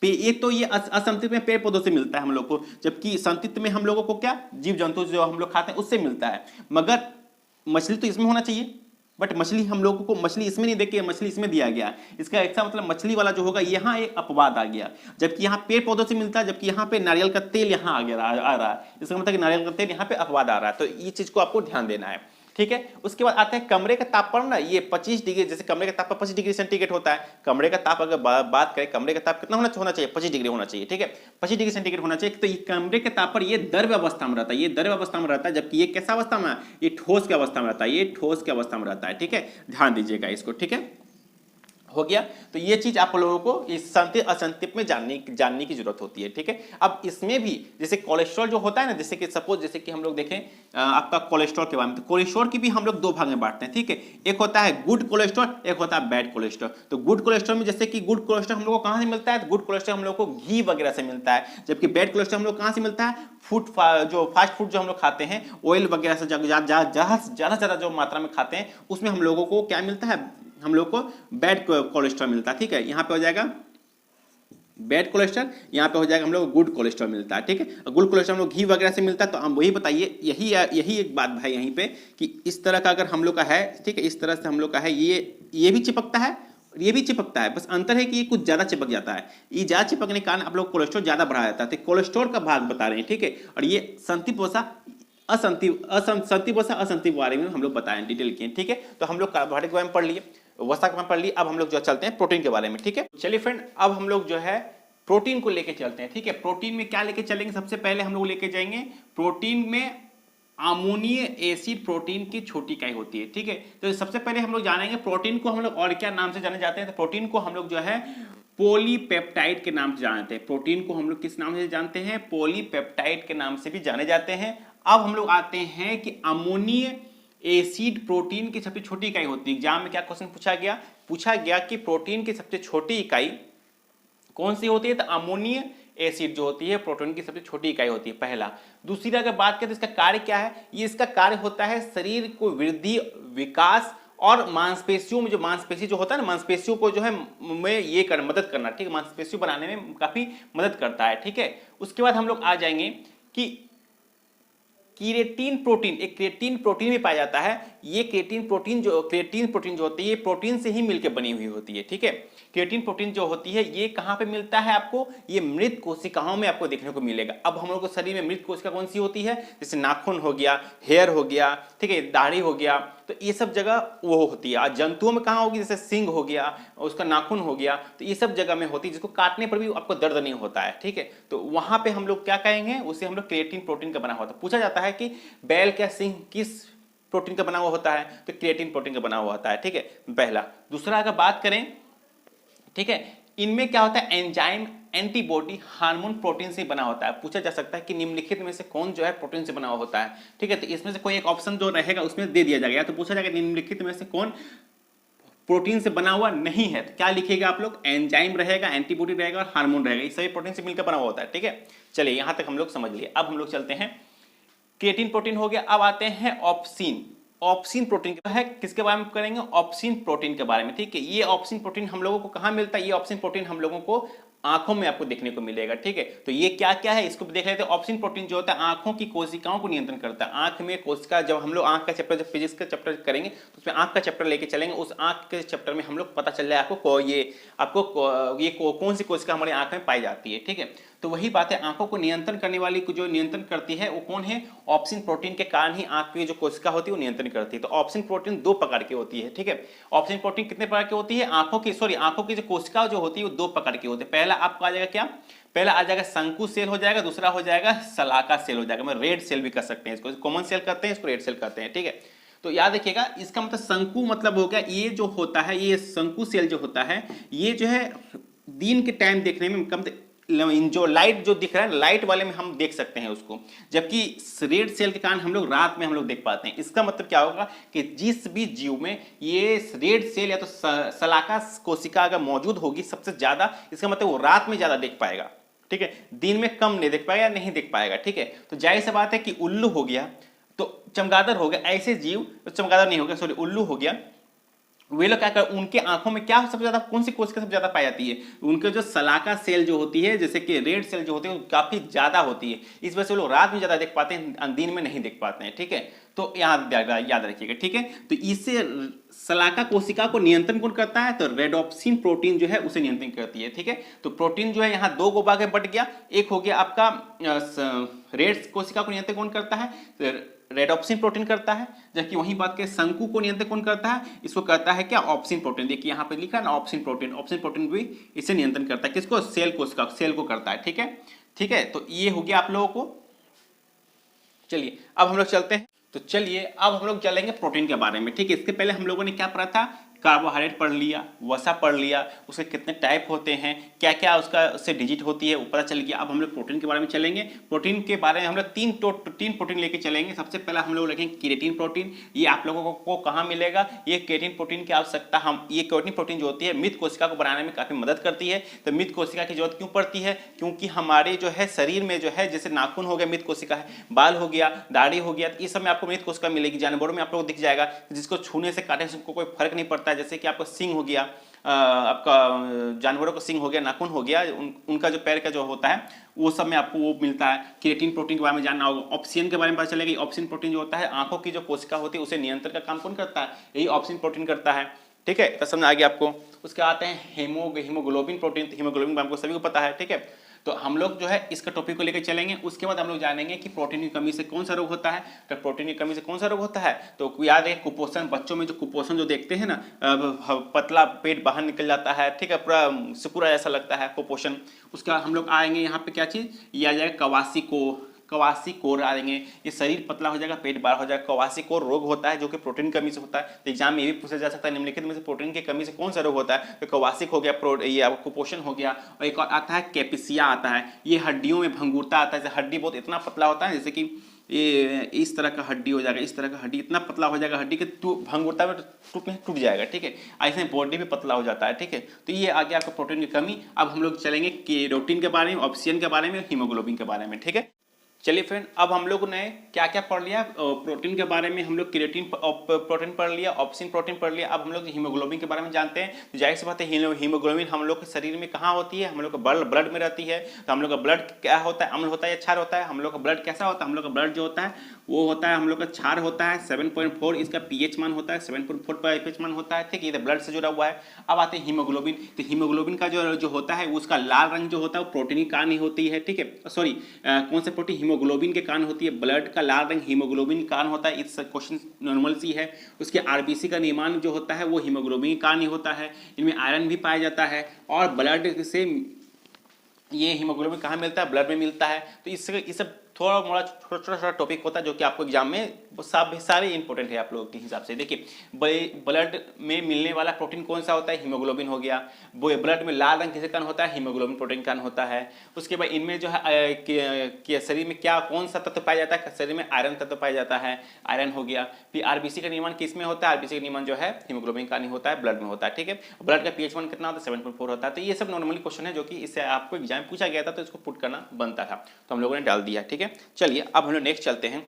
एक तो ये असंतृप्त में पेड़ पौधों से मिलता है हम लोग को, जबकि संतृप्त में हम लोगों को क्या जीव जंतु जो हम लोग खाते हैं उससे मिलता है। मगर मछली तो इसमें होना चाहिए, बट मछली हम लोगों को मछली इसमें नहीं देखिए, मछली इसमें दिया गया, इसका ऐसा मतलब मछली वाला जो होगा यहाँ एक अपवाद आ गया, जबकि यहाँ पेड़ पौधों से मिलता है, जबकि यहाँ पे नारियल का तेल यहाँ आ गया आ रहा है, इसका मतलब कि नारियल का तेल यहाँ पे अपवाद आ रहा है। तो ये चीज को आपको ध्यान देना है, ठीक है। उसके बाद आता है कमरे का तापमान ना, ये 25 डिग्री, जैसे कमरे का तापमान 25 डिग्री सेंटीग्रेड होता है, कमरे का ताप अगर बात करें कमरे का ताप कितना होना चाहिए 25 डिग्री होना चाहिए, ठीक है, 25 डिग्री सेंटीग्रेड होना चाहिए। तो ये कमरे के ताप पर ये द्रव्य अवस्था में रहता है, ये द्रव्य अवस्था में रहता है, जबकि ये कैसा अवस्था में, ये ठोस की अवस्था में रहता है, ये ठोस की अवस्था में रहता है, ठीक है, ध्यान दीजिएगा इसको, ठीक है, हो गया। तो ये चीज आप लोगों को इस संतृप्त असंतृप्त में जानने की जरूरत होती है, ठीक है। अब इसमें भी जैसे कोलेस्ट्रॉल जो होता है ना, जैसे कि सपोज जैसे कि हम लोग देखें आपका कोलेस्ट्रॉल के बारे में, तो कोलेस्ट्रॉल की भी हम लोग दो भाग में बांटते हैं, ठीक है, एक होता है गुड कोलेस्ट्रॉल, एक होता है बैड कोलेस्ट्रॉल। तो गुड कोलेस्ट्रॉल में जैसे कि गुड कोलेस्ट्रॉल हम लोग को कहां से मिलता है, तो गुड कोलेस्ट्रॉल हम लोग को घी वगैरह से मिलता है, जबकि बैड कोलेस्ट्रॉल हम लोग कहां से मिलता है, जो फास्ट फूड जो हम लोग खाते हैं ऑयल वगैरह से ज्यादा जो मात्रा में खाते हैं उसमें हम लोगों को क्या मिलता है, हम लोग को बैड कोलेस्ट्रॉल मिलता है, ठीक है, यहां पे हो जाएगा बैड कोलेस्ट्रॉल, यहां पे हो जाएगा हम लोग गुड कोलेस्ट्रॉल मिलता है, ठीक है। गुड कोलेस्ट्रॉल हम लोग घी वगैरह से मिलता है। तो हम वही बताइए, यही एक बात भाई यहीं पे कि इस तरह का अगर हम लोग का है, ठीक है, इस तरह से हम लोग का है, ये भी चिपकता है, ये भी चिपकता है, बस अंतर है कि ये कुछ ज्यादा चिपक जाता है, ये ज्यादा चिपकने के कारण आप लोग कोलेस्ट्रॉल ज्यादा बढ़ा जाता है, तो कोलेस्ट्रॉल का भाग बता रहे हैं, ठीक है। और ये संतृप्त वसा असंतृप्त बारे में हम लोग बताएं डिटेल किए, ठीक है। तो हम लोग कार्बोहाइड्रेट के बारे में पढ़ लिए, वसा के बारे में पढ़ लिए, अब हम लोग जो चलते हैं प्रोटीन के बारे में, ठीक है। चलिए फ्रेंड, अब हम लोग जो है प्रोटीन को लेके चलते हैं, ठीक है। प्रोटीन में क्या लेके चलेंगे, सबसे पहले हम लोग लेके जाएंगे प्रोटीन में अमोनियो एसिड, प्रोटीन की छोटी इकाई होती है, ठीक है। तो सबसे पहले हम लोग जानेंगे प्रोटीन को हम लोग और क्या नाम से जाने जाते हैं, तो प्रोटीन को हम लोग जो है पॉलीपेप्टाइड के नाम से जानते हैं। प्रोटीन को हम लोग किस नाम से जानते हैं, पॉलीपेप्टाइड के नाम से भी जाने जाते हैं। अब हम लोग आते हैं कि अमोनियो एसिड प्रोटीन की सबसे छोटी इकाई होती है। एग्जाम में क्या क्वेश्चन पूछा गया कि प्रोटीन की सबसे छोटी इकाई कौन सी होती है, तो अमोनियो एसिड जो होती है प्रोटीन की सबसे छोटी इकाई होती है, पहला। दूसरी अगर बात करें तो इसका कार्य क्या है, ये इसका कार्य होता है शरीर को वृद्धि, विकास और मांसपेशियों में, जो मांसपेशी जो होता है ना, मांसपेशियों को जो है में ये मदद करना, ठीक है, मांसपेशियों बनाने में काफी मदद करता है, ठीक है। उसके बाद हम लोग आ जाएंगे कि क्रिएटिन प्रोटीन, एक क्रिएटिन प्रोटीन भी पाया जाता है। ये क्रिएटिन प्रोटीन जो होती है ये प्रोटीन से ही मिलकर बनी हुई होती है, ठीक है। क्रिएटिन प्रोटीन जो होती है ये कहां पे मिलता है आपको, ये मृत कोशिकाओं में आपको देखने को मिलेगा। अब हम लोग को शरीर में मृत कोशिका कौन सी होती है, जैसे नाखून हो गया, हेयर हो गया, ठीक है, दाढ़ी हो गया, तो ये सब जगह वो होती है। और जंतुओं में कहाँ होगी, जैसे सिंग हो गया, उसका नाखून हो गया, तो ये सब जगह में होती है, जिसको काटने पर भी आपको दर्द नहीं होता है, ठीक है। तो वहां पे हम लोग क्या कहेंगे, उसे हम लोग क्रिएटिन प्रोटीन का बना होता है। पूछा जाता है कि बैल क्या सिंह किस प्रोटीन का बना हुआ होता है, तो क्रिएटिन प्रोटीन का बना हुआ होता है, ठीक है, पहला। दूसरा अगर बात करें, ठीक है, इनमें क्या होता है, एंजाइम, एंटीबॉडी, हार्मोन प्रोटीन से बना होता है। पूछा जा सकता है कि निम्नलिखित में से कौन जो है प्रोटीन से बना हुआ होता है, ठीक है। तो इसमें से कोई एक ऑप्शन जो रहेगा उसमें दे दिया जाएगा, तो पूछा जाएगा निम्नलिखित में से कौन प्रोटीन से बना हुआ नहीं है, तो क्या लिखेगा आप लोग, एंजाइम रहेगा, एंटीबॉडी रहेगा और हार्मोन रहेगा, ये सभी प्रोटीन से मिलकर बना हुआ होता है, ठीक है। चलिए यहां तक हम लोग समझ लिए। अब हम लोग चलते हैं, क्रिएटिन प्रोटीन हो गया, अब आते हैं ऑप्सिन। ऑप्सिन प्रोटीन है, किसके बारे में करेंगे, ऑप्सिन प्रोटीन के बारे में, ठीक है। ये ऑप्सिन प्रोटीन हम लोगों को कहां मिलता है, ये ऑप्सिन प्रोटीन हम लोगों को आंखों में आपको देखने को मिलेगा, ठीक है। तो ये क्या क्या है इसको देख लेते हैं। ऑप्सिन प्रोटीन जो होता है आंखों की कोशिकाओं को नियंत्रण करता है। आंख में कोशिका, जब हम लोग आंख का चैप्टर, जब फिजिक्स का चैप्टर करेंगे तो उसमें आंख का चैप्टर लेके चलेंगे, उस आंख के चैप्टर में हम लोग पता चल जाए आपको कौन सी कोशिका हमारी आंख में पाई जाती है, ठीक है। तो वही बात है, आंखों को नियंत्रण करने वाली जो नियंत्रण करती है वो कौन है, ऑप्सिन प्रोटीन के कारण ही आंख की जो कोशिका होती है वो नियंत्रण करती है। तो ऑप्सिन प्रोटीन दो प्रकार की होती है, ठीक है। ऑप्सिन प्रोटीन कितने प्रकार की होती है, आंखों की जो कोशिका जो होती है वो दो प्रकार की होती है। पहला आपको आ जाएगा क्या, पहला आ जाएगा शंकु सेल हो जाएगा, दूसरा हो जाएगा शलाका सेल हो जाएगा, मैं रेड सेल भी कर सकते हैं इसको, कॉमन सेल करते हैं, इसको रेड सेल करते हैं, ठीक है। तो याद रखिएगा, इसका मतलब शंकु मतलब हो गया, ये जो होता है, ये शंकु सेल जो होता है, ये जो है दिन के टाइम देखने में कम जो लाइट जो दिख रहा है, लाइट वाले में हम देख सकते हैं उसको, जबकि रेड सेल के कारण हम लोग रात में हम लोग देख पाते हैं। इसका मतलब क्या होगा कि जिस भी जीव में ये रेड सेल या तो शलाका कोशिका अगर मौजूद होगी सबसे ज्यादा, इसका मतलब वो रात में ज्यादा देख पाएगा, ठीक है, दिन में कम नहीं देख पाएगा, नहीं देख पाएगा, ठीक है। तो जाहिर सी बात है कि उल्लू हो गया, तो चमगादड़ हो गया, ऐसे जीव, तो चमगादड़ नहीं हो गया, सॉरी, उल्लू हो गया, वे लोग क्या कर, उनके आंखों में क्या सबसे ज्यादा, कौन सी कोशिका सबसे ज्यादा पाई जाती है, उनके जो शलाका सेल जो होती है, जैसे कि रेड सेल जो होती है, वो काफी ज्यादा होती है, इस वजह से वो लोग रात में ज्यादा देख पाते हैं, दिन में नहीं देख पाते हैं, ठीक है। तो याद रखिएगा, ठीक है। तो इससे शलाका कोशिका को नियंत्रण कौन करता है, तो रेडोप्सिन प्रोटीन जो है उसे नियंत्रण करती है, ठीक है। तो प्रोटीन जो है यहाँ दो को भाग में बट गया, एक हो गया आपका रेड कोशिका को नियंत्रण कौन करता है, रेडोप्सिन प्रोटीन करता है, जबकि वही बात के शंकु को नियंत्रण कौन करता है, इसको करता है क्या, ऑप्सिन प्रोटीन। देखिए यहाँ पे लिखा है ना ऑप्सिन प्रोटीन, ऑप्सिन प्रोटीन भी इसे नियंत्रण करता है, किसको, सेल कोशिका, सेल को करता है, ठीक है, ठीक है। तो ये हो गया आप लोगों को। चलिए अब हम लोग चलते हैं, तो चलिए अब हम लोग चलेंगे प्रोटीन के बारे में, ठीक है। इसके पहले हम लोगों ने क्या पढ़ा था, कार्बोहाइड्रेट पढ़ लिया, वसा पढ़ लिया, उसके कितने टाइप होते हैं, क्या क्या उसका उससे डिजिट होती है, वो पता चल गया। अब हम लोग प्रोटीन के बारे में चलेंगे। प्रोटीन के बारे में हम लोग तीन प्रोटीन लेके चलेंगे। सबसे पहला हम लोग रखेंगे केराटिन प्रोटीन। ये आप लोगों को कहाँ मिलेगा, ये केराटिन प्रोटीन की आवश्यकता, हम ये केराटिन प्रोटीन जो होती है मृत कोशिका को बनाने में काफी मदद करती है। तो मृत कोशिका की जरूरत क्यों पड़ती है, क्योंकि हमारे जो है शरीर में जो है, जैसे नाखून हो गया मृत कोशिका है, बाल हो गया, दाढ़ी हो गया, तो इस सब में आपको मृत कोशिका मिलेगी। जानवरों में आप लोग दिख जाएगा, जिसको छूने से काटने से उनको कोई फर्क नहीं पड़ता है, जैसे कि आपको सिंग हो गया, आपका जानवरों का सिंग हो गया, नाखून हो गया, उनका जो पैर का जो होता है वो सब में आपको वो मिलता है। केराटिन प्रोटीन के बारे में जानना होगा। ऑप्सिन के बारे में पता चलेगा। ऑप्सिन प्रोटीन जो होता है आंखों की जो कोशिका होती है उसे नियंत्रण का काम कौन करता है, यही ऑप्सिन प्रोटीन करता है, ठीक है। तो समझ आ गया आपको। उसके आते हैं हीमोग्लोबिन प्रोटीन। हीमोग्लोबिन हमको सभी को पता है, ठीक है। तो हम लोग जो है इसका टॉपिक को लेकर चलेंगे। उसके बाद हम लोग जानेंगे कि प्रोटीन की कमी से कौन सा रोग होता है। तो प्रोटीन की कमी से कौन सा रोग होता है, तो याद है कुपोषण, बच्चों में जो कुपोषण जो देखते हैं ना, पतला पेट बाहर निकल जाता है, ठीक है, पूरा सिकुड़ा ऐसा लगता है, कुपोषण। उसके बाद हम लोग आएंगे यहाँ पे क्या चीज़, ये आ जाएगा कवासी कोर आएंगे। ये शरीर पतला हो जाएगा, पेट बाहर हो जाएगा, कवासी कोर रोग होता है जो कि प्रोटीन कमी से होता है। तो एग्जाम में ये भी पूछा जा सकता है, निम्नलिखित में से प्रोटीन की कमी से कौन सा रोग होता है, तो कवासिक हो गया, ये कुपोषण हो गया। और एक और आता है कैपिसिया आता है, ये हड्डियों में भंगुरता आता है। हड्डी बहुत इतना पतला होता है, जैसे कि ये इस तरह का हड्डी हो जाएगा, इस तरह का हड्डी इतना पतला हो जाएगा, हड्डी के भंगुरता में टूट जाएगा, ठीक है। ऐसे बॉडी भी पतला हो जाता है, ठीक है। तो ये आ गया आपका प्रोटीन की कमी। अब हम लोग चलेंगे केराटिन के बारे में, ऑप्सिन के बारे में, हीमोग्लोबिन के बारे में, ठीक है। चलिए फ्रेंड, अब हम लोगों ने क्या क्या पढ़ लिया प्रोटीन के बारे में। हम लोग केराटिन प्रोटीन पढ़ लिया, ऑप्सिन प्रोटीन पढ़ लिया। अब हम लोग हीमोग्लोबिन के बारे में जानते हैं। तो जाहिर सी बात है हीमोग्लोबिन हम लोग के शरीर में कहाँ होती है, हम लोग का ब्लड में रहती है। तो हम लोग का ब्लड क्या होता है, अम्ल होता है या क्षार होता है, हम लोग का ब्लड कैसा होता है, हम लोग का ब्लड जो होता है वो होता है, हम लोग का क्षार होता है 7.4, इसका पीएच मान होता है 7.4 पीएच मान होता है, ठीक है, ये ब्लड से जुड़ा हुआ है। अब आते हैं हीमोग्लोबिन। तो हीमोग्लोबिन का जो होता है उसका लाल रंग जो होता है वो प्रोटीन के कारण ही होती है, ठीक है। सॉरी, कौन से प्रोटीन, हीमोग्लोबिन के कारण होती है। ब्लड का लाल रंग हीमोग्लोबिन के कारण होता है, इस क्वेश्चन नॉर्मल सी है। उसके आरबीसी का निर्माण जो होता है वो हीमोग्लोबिन के कारण ही होता है। इनमें आयरन भी पाया जाता है और ब्लड से ये हीमोग्लोबिन कहाँ मिलता है, ब्लड में मिलता है। तो इससे ये सब थोड़ा मोड़ा छोटा छोटा टॉपिक होता है जो कि आपको एग्जाम में सारे इंपॉर्टेंट है आप लोगों के हिसाब से। देखिए ब्लड में मिलने वाला प्रोटीन कौन सा होता है, हीमोग्लोबिन हो गया। ब्लड में लाल रंग किसके कारण होता है, हीमोग्लोबिन प्रोटीन कारण होता है। उसके बाद इनमें जो है शरीर में क्या कौन सा तत्व पाया जाता है, शरीर में आयरन तत्व पाया जाता है, आयरन हो गया। फिर आरबीसी का निर्माण किस में होता है, आरबीसी का निर्माण जो है हीमोग्लोबिन का नहीं होता है, ब्लड में होता है, ठीक है। ब्लड का पीएच मान कितना होता है, 7.4 होता है। तो ये सब नॉर्मली क्वेश्चन है जो कि इससे आपको एग्जाम पूछा गया था, तो इसको पुट करना बनता था, तो हम लोगों ने डाल दिया, ठीक है। चलिए अब हम लोग नेक्स्ट चलते हैं।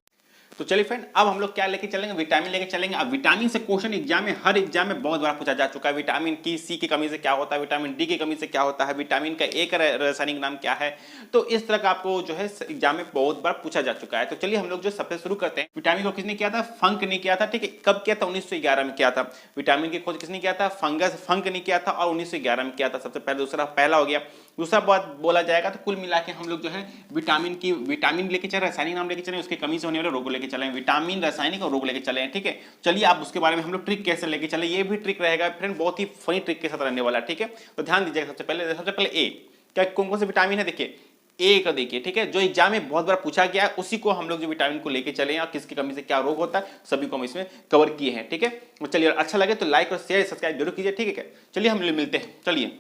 तो चलिए फ्रेंड, अब हम लोग क्या लेके चलेंगे, विटामिन लेके चलेंगे। अब विटामिन से क्वेश्चन एग्जाम में, हर एग्जाम में बहुत बार पूछा जा चुका है। विटामिन की सी की कमी से क्या होता है, विटामिन डी की कमी से क्या होता है, विटामिन का एक रासायनिक नाम क्या है। तो इस तरह का आपको जो है एग्जाम में बहुत बार पूछा जा चुका है। तो चलिए हम लोग जो सबसे शुरू करते हैं। विटामिन को किसने किया था, फंक ने किया था, ठीक है। कब किया था, 1911 में किया था। विटामिन की खोज किसने किया था, फंक ने किया था और 1911 में किया था सबसे पहले। दूसरा पहला हो गया। दूसरा बात बोला जाएगा तो कुल मिला के हम लोग जो है विटामिन लेके चले, रासायनिक नाम लेके चले, उसके कमी से होने वाले रोग लेके चले, विटामिन रासायनिक और रोग लेके चले, ठीक है। चलिए आप उसके बारे में हम लोग ट्रिक कैसे लेके चले, ये भी ट्रिक रहेगा फ्रेंड, बहुत ही फनी ट्रिक के साथ रहने वाला, ठीक है। तो ध्यान दीजिएगा। सबसे पहले ए क्या कौन कौन से विटामिन है, देखिए ए का देखिए, ठीक है, जो एग्जाम में बहुत बार पूछा गया है उसी को हम लोग जो विटामिन को लेके चले हैं, किसकी कमी से क्या रोग होता है सभी को हम इसमें कवर किए हैं, ठीक है। तो चलिए, अच्छा लगे तो लाइक और शेयर सब्सक्राइब जरूर कीजिए, ठीक है। चलिए हम लोग मिलते हैं। चलिए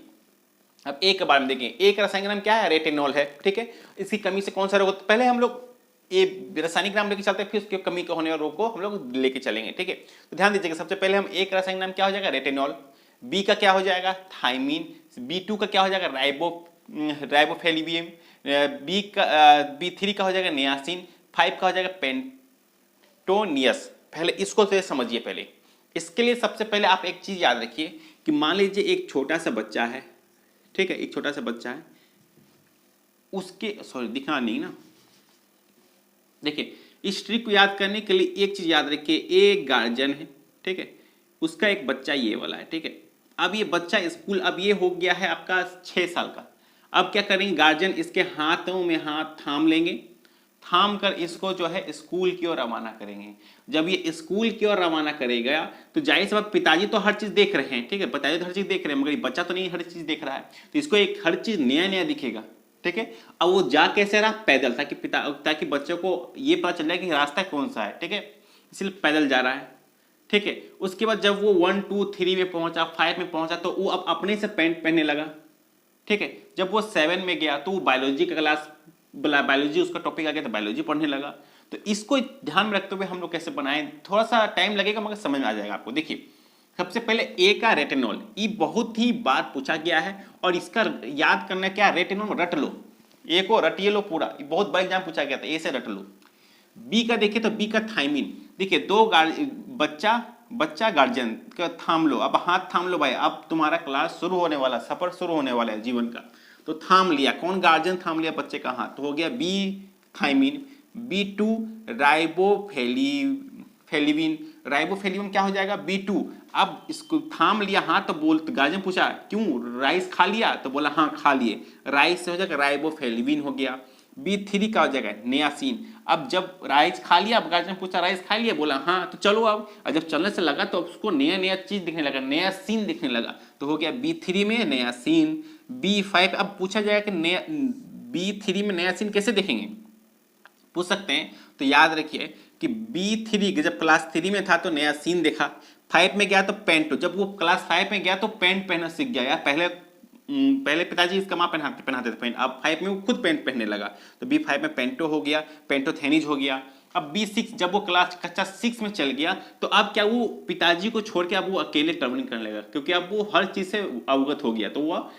अब ए के बारे में देखें। ए का रासायनिक नाम क्या है? रेटिनॉल है, ठीक है। इसकी कमी से कौन सा रोग होता है, पहले हम लोग ये रासायनिक नाम लेके चलते हैं, फिर उसके कमी का होने वाले रोग को हम लोग लेके चलेंगे, ठीक है। तो ध्यान दीजिएगा, सबसे पहले हम ए का रासायनिक नाम क्या हो जाएगा? रेटिनॉल। बी का क्या हो जाएगा? थाइमीन। B2 का क्या हो जाएगा? राइबोफेलिवियम। B3 का हो जाएगा नियासिन। 5 का हो जाएगा पेंटोनियस। पहले इसको तो समझिए। पहले इसके लिए सबसे पहले आप एक चीज याद रखिए कि मान लीजिए एक छोटा सा बच्चा है, ठीक है, एक छोटा सा बच्चा है, उसके सॉरी दिखना नहीं ना, देखिए इस ट्रिक को याद करने के लिए एक चीज याद रखिए, एक गार्जियन है, ठीक है, उसका एक बच्चा ये वाला है, ठीक है। अब ये बच्चा स्कूल, अब ये हो गया है आपका 6 साल का। अब क्या करेंगे, गार्जियन इसके हाथों में हाथ थाम लेंगे, थाम कर इसको जो है स्कूल की ओर रवाना करेंगे। जब ये स्कूल की ओर रवाना करेगा तो जाहिर सी बात, पिताजी तो हर चीज देख रहे हैं, ठीक है, पिताजी तो हर चीज देख रहे हैं, मगर ये बच्चा तो नहीं हर चीज देख रहा है, तो इसको एक हर चीज नया नया दिखेगा, ठीक है। अब वो जा कैसे रहा? पैदल, ताकि बच्चों को ये पता चल जाए कि रास्ता कौन सा है, ठीक है, इसलिए पैदल जा रहा है, ठीक है। उसके बाद जब वो 1 2 3 में पहुंचा, 5 में पहुंचा, तो वो अब अपने से पैंट पहनने लगा, ठीक है। जब वो 7 में गया तो वो बायोलॉजी का क्लास, बायोलॉजी उसका टॉपिक आ गया तो बायोलॉजी पढ़ने लगा। तो इसको ध्यान में रखते हुए हम लोग कैसे बनाएं, थोड़ा सा टाइम लगेगा मगर समझ में आ जाएगा आपको। देखिए सबसे पहले ए का रेटिनॉल, ये बहुत ही बार पूछा गया है और इसका याद करना क्या, रेटिनॉल रट लो, ए को रटिए लो पूरा, बहुत बार एग्जाम पूछा गया था, ए से रट लो। बी का देखिए तो बी का थाइमिन, देखिए दो बच्चा गार्जियन का थाम लो, अब हाथ थाम लो भाई, अब तुम्हारा क्लास शुरू होने वाला, सफर शुरू होने वाला है जीवन का। तो थाम लिया, कौन गार्जियन थाम लिया बच्चे का हाथ, तो हो गया बी थाइमिन। B2 राइबोफेलिविन क्या हो जाएगा? B2। अब इसको थाम लिया हाथ, तो गार्जियन पूछा क्यों, राइस खा लिया, तो बोला हाँ खा लिए, राइस से हो जाएगा राइबोफेलिविन हो गया। B3 का हो जाएगा नियासिन। अब जब राइस खा लिया, अब गार्जियन पूछा राइस खा लिया, बोला हाँ, तो चलो अब जब चलने से लगा तो उसको नया नया चीज दिखने लगा, नया सीन दिखने लगा, तो हो गया B3 में नया सीन। B5 अब पूछा जाएगा कि नया B3 में नया सीन कैसे देखेंगे, पूछ सकते हैं। तो याद रखिए कि B3 जब क्लास 3 में था तो नया सीन देखा, 5 में गया तो पेंट, जब वो क्लास 5 में गया तो पेंट पहनना सीख गया यार, पहले पिताजी इसका माँ पहनाते थे पेंट, अब 5 में वो खुद पेंट पहनने लगा, तो B5 में पेंटो हो गया, पेंटोथेनिज हो गया। अब B6 जब वो क्लास कक्षा 6 में चल गया तो अब क्या, वो पिताजी को छोड़ के अब वो अकेले ट्रेवलिंग करने लगा, क्योंकि अब वो हर चीज से अवगत हो गया, तो वह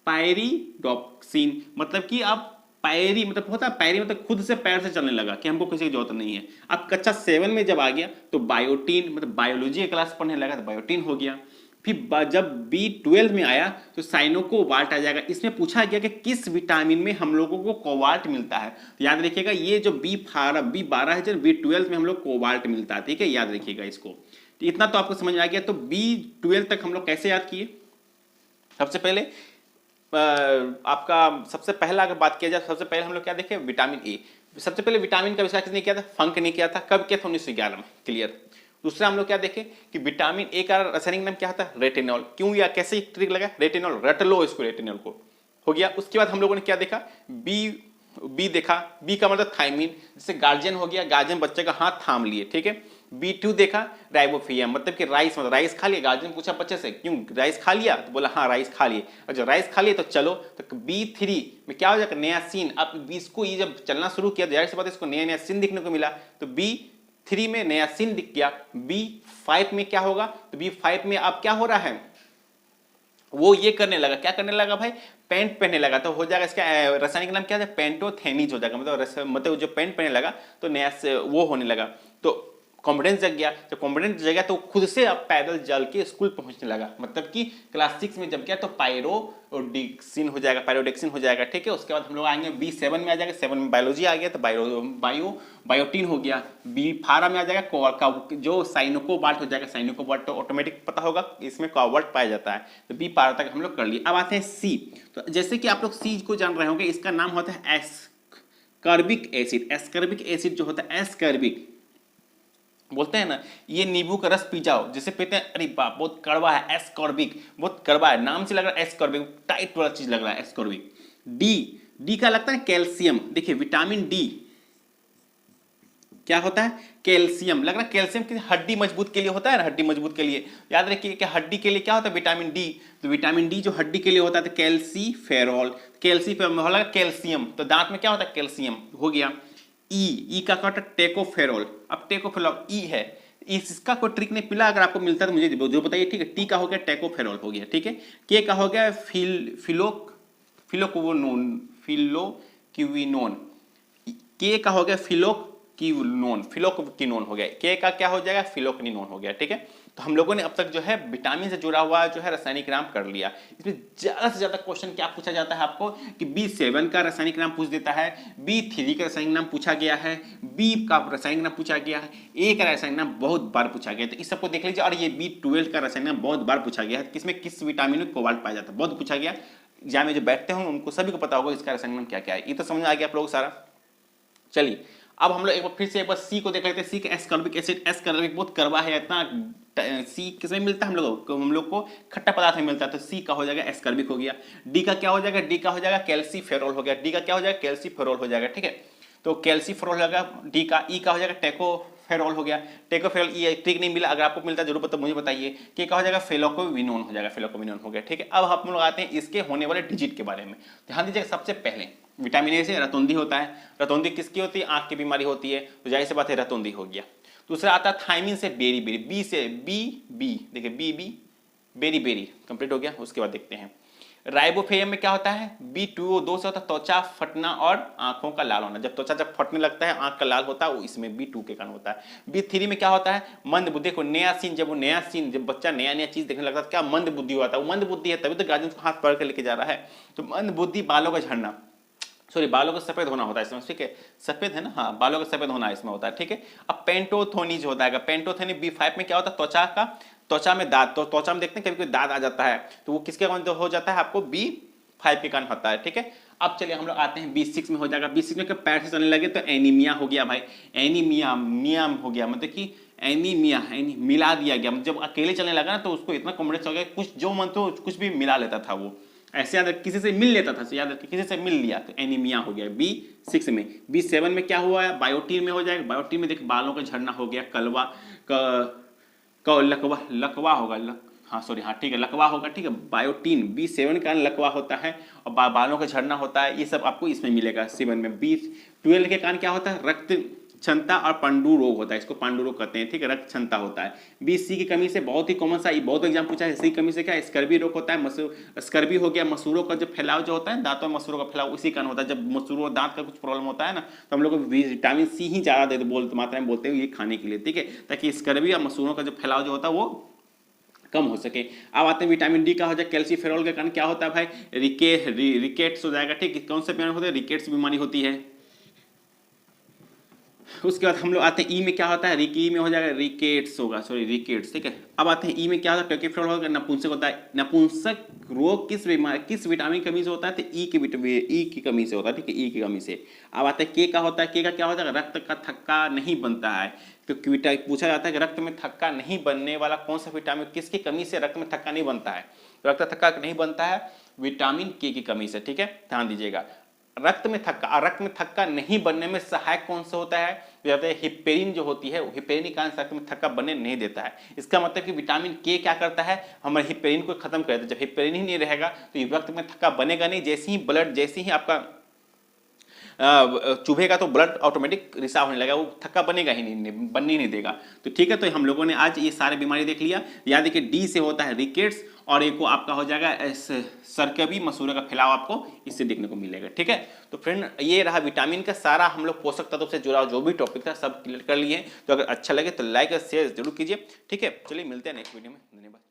पायरिडॉक्सिन, मतलब कि अब पैरी मतलब होता है, पैरी मतलब खुद से पैर से चलने लगा कि हमको किसी की जरूरत नहीं है। अब कक्षा 7 में जब आ गया तो बायोटीन, मतलब बायोलॉजी क्लास पढ़ने लगा तो बायोटीन हो गया। फिर जब B12 में आया तो साइनोकोबाल्ट आ जाएगा। इसमें पूछा गया कि किस विटामिन में हम लोगों को कोबाल्ट मिलता है, तो याद रखिएगा ये जो B12 है, जब B12 में हम लोग कोबाल्ट मिलता है, ठीक है, याद रखिएगा इसको। तो इतना तो आपको समझ में आ गया। तो B12 तक हम लोग कैसे याद किए, सबसे पहले आपका सबसे पहला अगर बात किया जाए, सबसे पहले हम लोग क्या देखे, विटामिन ए। सबसे पहले विटामिन का विस्तार किसने किया था, फंक ने किया था, कब किया था, 1911 में, क्लियर। दूसरा हम लोग क्या देखे कि विटामिन ए का रासायनिक नाम क्या था, रेटिनॉल। क्यों या कैसे ट्रिक लगा, रेटिनॉल रट लो इसको, रेटिनॉल को हो गया। उसके बाद हम लोगों ने क्या देखा, बी देखा, बी का मतलब थाइमिन, जैसे गार्जियन हो गया, गार्जियन बच्चे का हाथ थाम लिए, ठीक है। B2 देखा राइबोफियम, मतलब कि राइस, मतलब राइस खा लिया, गार्जियन पूछा बच्चे से क्यों राइस खा लिया, तो बोला हाँ राइस खा लिए, और जब राइस खा लिए तो चलो, तो B3 में क्या हो जाएगा, नया सीन। अब इसको ये जब चलना शुरू किया जाहिर सी बात इसको नया नया सीन दिखने को मिला, तो B3 में नया सीन दिख गया। B5 में क्या होगा, तो B5 में अब क्या हो रहा है, वो ये करने लगा, क्या करने लगा भाई, पेंट पहनने लगा, तो हो जाएगा इसका रासायनिक नाम क्या है, पेंटोथेनिज हो जाएगा, मतलब जो पेंट पहनने लगा तो नया से वो होने लगा, तो कॉन्फिडेंस जग गया। जब कॉन्फिडेंस जगह तो खुद से अब पैदल चल के स्कूल पहुंचने लगा, मतलब कि क्लास 6 में जब गया तो पायरोडिक्सिन हो जाएगा, ठीक है। उसके बाद हम लोग आएंगे B7 में आ जाएगा, 7 में बायोलॉजी आ गया तो बायोटीन हो गया। B12 में आ जाएगा जो साइनोकोबाल्ट हो जाएगा, साइनोकोबाल्ट तो ऑटोमेटिक पता होगा इसमें कोबाल्ट पाया जाता है, तो B12 तक हम लोग कर लिए। अब आते हैं C। तो जैसे कि आप लोग C को जान रहे होंगे, इसका नाम होता है एस्कर्बिक एसिड। एस्कर्बिक एसिड जो होता है, एस्कर्बिक बोलते हैं ना, ये नींबू का रस पी जाओ, जैसे पीते हैं, अरे बाप बहुत कड़वा है, एस्कॉर्बिक बहुत कड़वा है, नाम से लग रहा है एस्कॉर्बिक, टाइट वाला चीज लग रहा है एस्कॉर्बिक। डी डी का लगता है कैल्शियम। देखिए विटामिन डी क्या होता है, कैल्शियम। लग रहा है कैल्शियम किसी हड्डी मजबूत के लिए होता है ना, हड्डी मजबूत के लिए। याद रखिए कि हड्डी के लिए क्या होता है, विटामिन डी। तो विटामिन डी जो हड्डी के लिए होता है तो कैल्सीफेरॉल, कैल्सीफेरॉल लगा कैल्शियम, तो दांत में क्या होता है कैल्शियम हो गया। ई का क्या होता है टेकोफेरॉल। अब टेकोफेरॉल ई है, इसका कोई ट्रिक नहीं पिला, अगर आपको मिलता है तो मुझे जो बताइए, ठीक है। टी का हो गया टेकोफेरॉल हो गया, ठीक है। के का हो गया फिलोक्विनोन। के का हो गया फिलोक्विनोन हो गया। के का क्या हो जाएगा, फिलोक्विनोन हो गया, ठीक है। तो हम लोगों ने अब तक जो है विटामिन से जुड़ा हुआ जो है रासायनिक नाम कर लिया। इसमें ज्यादा से ज्यादा क्वेश्चन क्या पूछा जाता है आपको कि B7 का रासायनिक नाम पूछ देता है, B3 का रासायनिक नाम पूछा गया है, बी का रासायनिक नाम पूछा गया है, ए का रासायनिक नाम बहुत बार पूछा गया है। तो इस सबको देख लीजिए। और ये B12 का रासायनिक नाम बहुत बार पूछा गया है, किसमें किस विटामिन में कोबाल्ट पाया जाता है, बहुत पूछा गया। एग्जाम में जो बैठते हैं उनको सभी को पता होगा इसका रासायनिक नाम क्या क्या है। ये तो समझ आ गया आप लोग सारा। चलिए अब हम लोग एक बार फिर से एक बार सी को देख लेते हैं। सी का एस्कॉर्बिक एसिड, एस्कॉर्बिक बहुत कड़वा है, इतना सी किसमें मिलता है, हम लोग को खट्टा पदार्थ में मिलता है। तो सी का हो जाएगा एस्कॉर्बिक हो गया। डी का क्या हो जाएगा, डी का हो जाएगा कैल्सीफेरॉल हो गया। डी का क्या हो जाएगा, कैल्सीफेरॉल हो जाएगा, ठीक है। तो कैल्सीफेरॉल हो जाएगा डी का। ई का हो जाएगा टेकोफेरॉल हो गया। टेकोफेरॉल ये ट्रिक नहीं मिला, अगर आपको मिलता है जरूर तो मुझे बताइए। के का हो जाएगा फेलोक्विनोन हो जाएगा, फेलोक्विनोन हो गया, ठीक है। अब हम लोग आते हैं इसके होने वाले डिजिट के बारे में। ध्यान दीजिएगा, सबसे पहले विटामिन ए से रतौंधी होता है। रतौंधी किसकी होती है, आंख की बीमारी होती है, तो जाहिर सी बात है रतौंधी हो गया। दूसरा आता है थायमिन से बेरी बेरी, बी से बी देखिए बी बेरी बेरी कंप्लीट हो गया। उसके बाद देखते हैं राइबोफ्लेविन में क्या होता है, B2O2 से होता है त्वचा फटना और आंखों का लाल होना। जब त्वचा जब फटने लगता है, आंख का लाल होता है, वो इसमें B2 के कारण होता है। B3 में क्या होता है, मंद बुद्धि को नया सीन, जब बच्चा नया नया चीज देखने लगता है क्या मंद बुद्धि होता है, वो मंद बुद्धि है, तभी तो गार्जियन को हाथ पकड़ के लेके जा रहा है। तो मंद बुद्धि, बालों का झड़ना, सॉरी बालों का सफेद होना होता है इसमें, ठीक है। सफेद है ना, हाँ बालों का सफेद होना इसमें होता है, ठीक है। अब पेंटोथोनी जो होता है, पेंटोथोनी B5 में क्या होता है, त्वचा में दाद, तो त्वचा में देखते हैं कभी कोई दाद आ जाता है, तो वो किसके कारण हो जाता है, आपको B5 के कारण होता है, ठीक है। अब चलिए हम लोग आते हैं B6 में हो जाएगा। B6 में पैर से चलने लगे तो एनीमिया हो गया भाई, एनीमिया मियाम हो गया, मतलब कि एनीमिया मिला दिया गया। जब अकेले चलने लगा ना तो उसको इतना कॉन्फिडेंस हो गया, कुछ जो मन तो कुछ भी मिला लेता था वो, ऐसे याद रख, किसी से मिल लेता था, याद रख किसी से मिल लिया, तो एनीमिया हो गया B6 में। B7 में क्या हुआ है, बायोटीन में हो जाएगा। बायोटीन में देख बालों का झड़ना हो गया, लकवा होगा, हाँ सॉरी, हाँ ठीक है लकवा होगा, ठीक है। बायोटीन B7 के कारण लकवा होता है और बालों का झड़ना होता है, ये सब आपको इसमें मिलेगा 7 में। B12 के कारण क्या होता है, रक्त क्षमता और पांडु रोग होता है, इसको पांडु रोग कहते हैं, ठीक है, रक्त क्षमता होता है। B-C की कमी से बहुत ही कॉमन सा, बहुत एग्जाम पूछा है, सी कमी से क्या स्कर्वी रोग होता है, स्कर्वी हो गया। मसूरों का जो फैलाव जो होता है, दांतों में मसूरों का फैलाव उसी कारण होता है। जब मसूरों दांत का कुछ प्रॉब्लम होता है ना, तो हम लोग को विटामिन सी ही ज्यादा मात्रा में बोलते हैं ये खाने के लिए, ठीक है, ताकि स्कर्वी और मसूरों का जो फैलाव जो होता है वो कम हो सके। अब आते हैं विटामिन डी का हो जाए कैल्सीफेरॉल के कारण क्या होता है भाई, रिकेट्स हो जाएगा, ठीक है। कौन सा बीमारी होता है, रिकेट्स बीमारी होती है। उसके बाद हम लोग आते हैं ई में क्या होता है, ई में हो जाएगा रिकेट्स होगा, सॉरी रिकेट्स, ठीक है। अब आते हैं ई में क्या होता है, टेकोफेरॉल होगा, नपुंसक होता है। नपुंसक रोग किस बीमारी, किस विटामिन की कमी से होता है, तो ई की कमी से होता है, ठीक है, ई की कमी से। अब आता है के का होता है, के का क्या होता है, रक्त का थक्का नहीं बनता है। तो पूछा जाता है कि रक्त में थक्का नहीं बनने वाला कौन सा विटामिन, किसकी कमी से रक्त में थक्का नहीं बनता है, रक्त थक्का नहीं बनता है विटामिन के की कमी से, ठीक है, ध्यान दीजिएगा। रक्त में थक्का नहीं बनने में सहायक कौन सा होता है, हिपेरिन जो होती है, हिपेरिन कारण रक्त में थक्का बनने नहीं देता है। इसका मतलब कि विटामिन के क्या करता है, हमारे हिपेरिन को खत्म कर देता है। जब हिपेरिन ही नहीं रहेगा तो रक्त में थक्का बनेगा नहीं, जैसे ही आपका चुभेगा तो ब्लड ऑटोमेटिक रिसाव होने लगेगा, वो थक्का बनेगा ही नहीं, बनने ही नहीं देगा। तो ठीक है, तो हम लोगों ने आज ये सारे बीमारी देख लिया। याद है कि डी से होता है रिकेट्स और एक को आपका हो जाएगा सरकबी मसूरे का फैलाव, आपको इससे देखने को मिलेगा, ठीक है। तो फ्रेंड ये रहा विटामिन का सारा हम लोग पोषक तत्व से जुड़ा जो भी टॉपिक था सब क्लियर कर लिए। तो अगर अच्छा लगे तो लाइक और शेयर जरूर कीजिए, ठीक है। चलिए मिलते हैं नेक्स्ट वीडियो में, धन्यवाद।